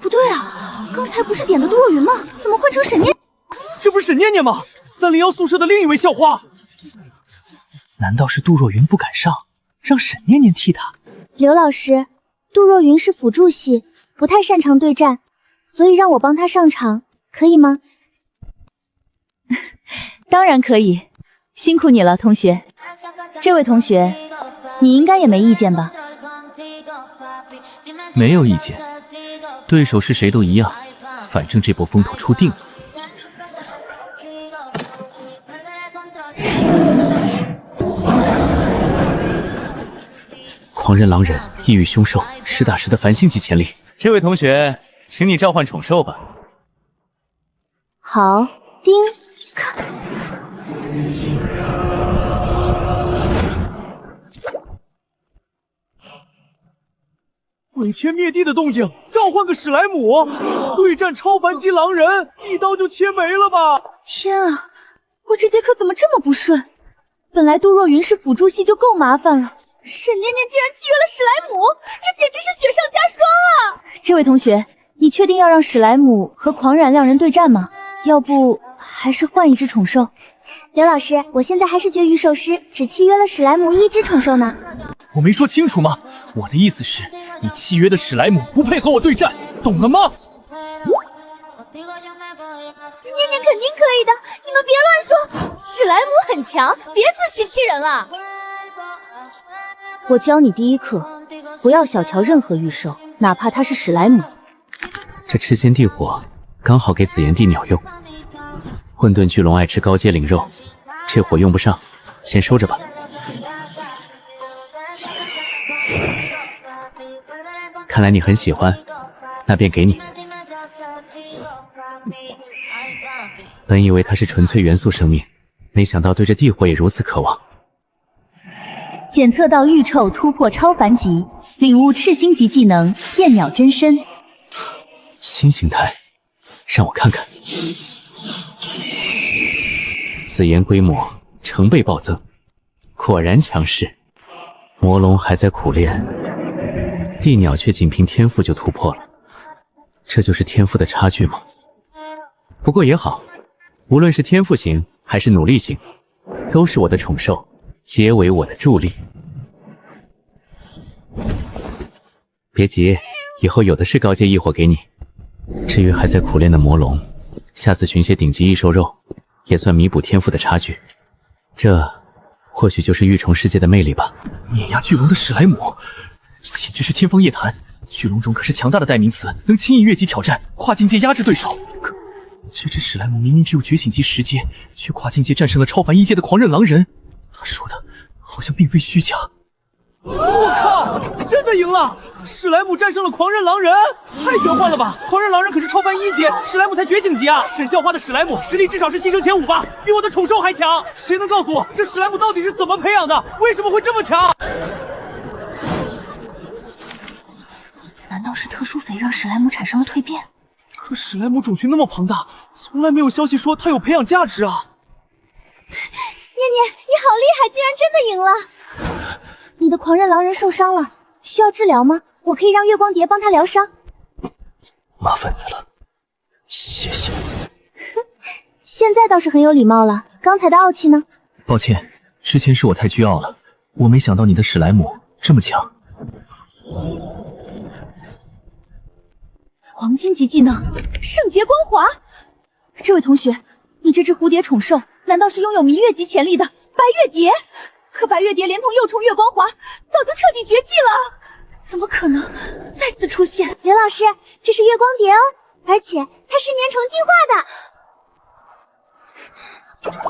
不对啊，刚才不是点的杜若云吗？怎么换成沈念？这不是沈念念吗？301宿舍的另一位校花。难道是杜若云不敢上，让沈念念替他？刘老师，杜若云是辅助系，不太擅长对战，所以让我帮他上场，可以吗？当然可以，辛苦你了，同学。这位同学，你应该也没意见吧？没有意见，对手是谁都一样，反正这波风头出定了。狂人狼人，异域凶兽，实打实的繁星级潜力。这位同学，请你召唤宠兽吧。好，丁卡。毁天灭地的动静，召唤个史莱姆对战超凡级狼人，一刀就切没了吧！天啊，我这节课怎么这么不顺？本来杜若云是辅助系就够麻烦了，沈念念竟然契约了史莱姆，这简直是雪上加霜啊！这位同学，你确定要让史莱姆和狂染两人对战吗？要不还是换一只宠兽？刘老师，我现在还是绝育兽师，只契约了史莱姆一只宠兽呢。我没说清楚吗？我的意思是，你契约的史莱姆不配和我对战，懂了吗？念念肯定可以的，你们别乱说。史莱姆很强，别自欺欺人了。我教你第一课，不要小瞧任何御兽，哪怕它是史莱姆。这赤仙地火刚好给紫炎帝鸟用。混沌巨龙爱吃高阶灵肉，这火用不上，先收着吧。看来你很喜欢，那便给你。本以为它是纯粹元素生命，没想到对这地火也如此渴望。检测到御臭突破超凡级，领悟赤星级技能燕鸟真身。新形态，让我看看。紫炎龟魔成倍暴增，果然强势。魔龙还在苦练，地鸟却仅凭天赋就突破了，这就是天赋的差距吗？不过也好，无论是天赋型还是努力型，都是我的宠兽，皆为我的助力。别急，以后有的是高阶异火给你。至于还在苦练的魔龙，下次寻些顶级异兽肉，也算弥补天赋的差距。这或许就是御虫世界的魅力吧。碾压巨龙的史莱姆，简直是天方夜谭。巨龙种可是强大的代名词，能轻易越级挑战，跨境界压制对手。可这只史莱姆明明只有觉醒级10阶，却跨境界战胜了超凡1阶的狂刃狼人。他说的好像并非虚假。我靠，真的的赢了！史莱姆战胜了狂人狼人，太玄幻了吧！狂人狼人可是超凡1阶，史莱姆才觉醒级啊！沈校花的史莱姆实力至少是新生前5吧，比我的宠兽还强！谁能告诉我这史莱姆到底是怎么培养的？为什么会这么强？难道是特殊肥让史莱姆产生了蜕变？可史莱姆种群那么庞大，从来没有消息说它有培养价值啊！念念，你好厉害，竟然真的赢了！你的狂人狼人受伤了，需要治疗吗？我可以让月光蝶帮他疗伤。麻烦你了，谢谢。现在倒是很有礼貌了，刚才的傲气呢？抱歉，之前是我太倨傲了，我没想到你的史莱姆这么强。黄金级技能，圣洁光华。这位同学，你这只蝴蝶宠兽难道是拥有弥月级潜力的白月蝶？可白月蝶连同幼虫月光华早就彻底绝迹了，怎么可能再次出现？刘老师，这是月光蝶哦，而且它是年虫进化的。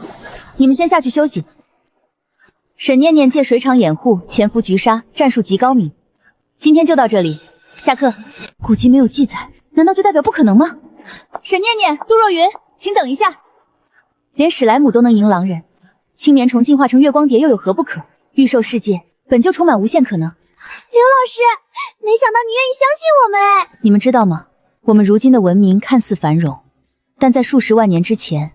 你们先下去休息。沈念念借水场掩护，潜伏菊杀，战术极高明。今天就到这里，下课。古籍没有记载，难道就代表不可能吗？沈念念、杜若云，请等一下。连史莱姆都能赢狼人，青棉虫进化成月光蝶又有何不可？御兽世界本就充满无限可能。刘老师，没想到你愿意相信我们哎！你们知道吗？我们如今的文明看似繁荣，但在数十万年之前，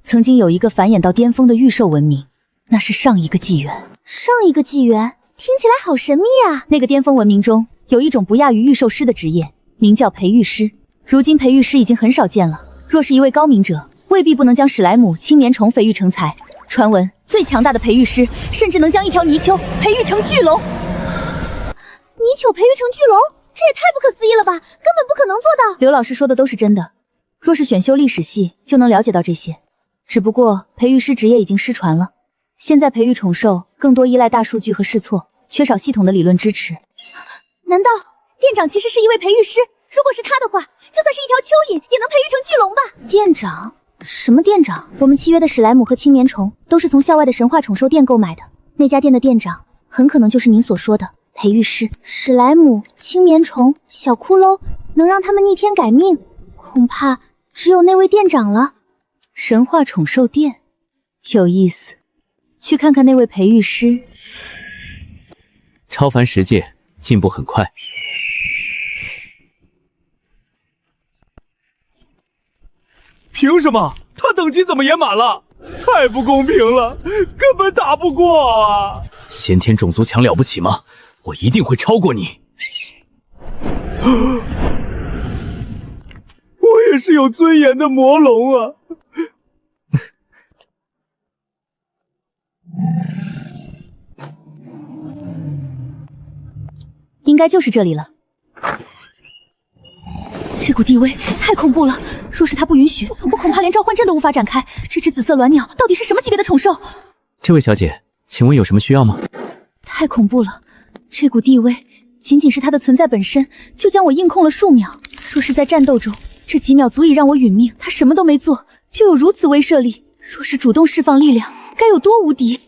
曾经有一个繁衍到巅峰的御兽文明，那是上一个纪元。上一个纪元，听起来好神秘啊！那个巅峰文明中有一种不亚于御兽师的职业，名叫培育师。如今培育师已经很少见了，若是一位高明者，未必不能将史莱姆、青棉虫培育成才。传闻最强大的培育师，甚至能将一条泥鳅培育成巨龙。泥鳅培育成巨龙，这也太不可思议了吧！根本不可能做到。刘老师说的都是真的，若是选修历史系，就能了解到这些。只不过培育师职业已经失传了，现在培育宠兽更多依赖大数据和试错，缺少系统的理论支持。难道店长其实是一位培育师？如果是他的话，就算是一条蚯蚓也能培育成巨龙吧？店长？什么店长？我们契约的史莱姆和青棉虫都是从校外的神话宠兽店购买的，那家店的店长很可能就是您所说的培育师。史莱姆、青棉虫、小骷髅能让他们逆天改命，恐怕只有那位店长了。神话宠兽店有意思，去看看那位培育师。超凡10届，进步很快。凭什么？他等级怎么也满了？太不公平了，根本打不过啊！先天种族强了不起吗？我一定会超过你。我也是有尊严的魔龙啊！应该就是这里了。这股地位太恐怖了，若是他不允许，我恐怕连召唤阵都无法展开。这只紫色鸾鸟到底是什么级别的宠兽？这位小姐，请问有什么需要吗？太恐怖了，这股地位仅仅是它的存在本身，就将我硬控了数秒。若是在战斗中，这几秒足以让我殒命。他什么都没做，就有如此威慑力，若是主动释放力量，该有多无敌！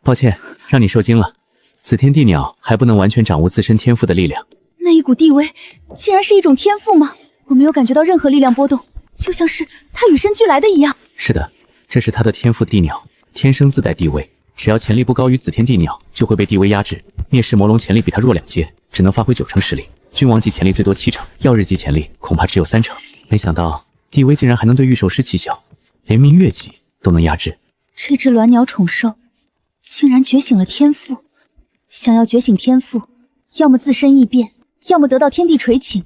抱歉，让你受惊了。紫天地鸟还不能完全掌握自身天赋的力量。那一股地位，竟然是一种天赋吗？我没有感觉到任何力量波动，就像是它与生俱来的一样。是的，这是它的天赋地鸟，天生自带地位。只要潜力不高于紫天地鸟，就会被地位压制。灭世魔龙潜力比它弱2阶，只能发挥90%实力。君王级潜力最多70%，曜日级潜力恐怕只有30%。没想到地位竟然还能对御兽师起效，连明月级都能压制。这只鸾鸟宠兽竟然觉醒了天赋。想要觉醒天赋，要么自身异变，要么得到天地垂青。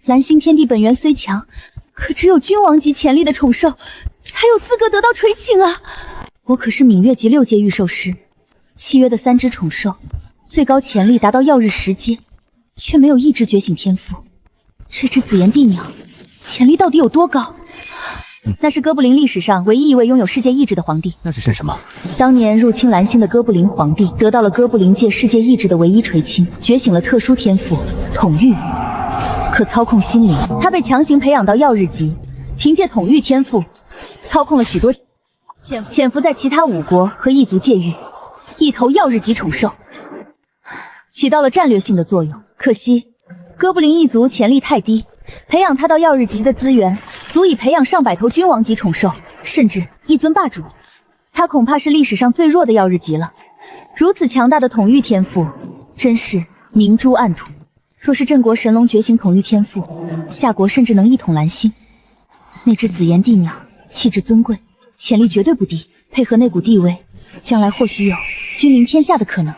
蓝星天地本源虽强，可只有君王级潜力的宠兽才有资格得到垂青啊！我可是芈月级6阶御兽师，契约的3只宠兽，最高潜力达到曜日10阶，却没有一只觉醒天赋。这只紫炎地鸟潜力到底有多高？那是哥布林历史上唯一一位拥有世界意志的皇帝。那是什么？当年入侵蓝星的哥布林皇帝得到了哥布林界世界意志的唯一垂青，觉醒了特殊天赋统御，可操控心灵。他被强行培养到曜日级，凭借统御天赋操控了许多潜伏在其他5国和异族界域，一头曜日级宠兽，起到了战略性的作用。可惜哥布林一族潜力太低，培养它到曜日级的资源足以培养上百头君王级宠兽，甚至一尊霸主。它恐怕是历史上最弱的曜日级了。如此强大的统御天赋，真是明珠暗吐。若是镇国神龙觉醒统御天赋，夏国甚至能一统蓝星。那只紫炎帝鸟气质尊贵，潜力绝对不低，配合那股地位，将来或许有君临天下的可能。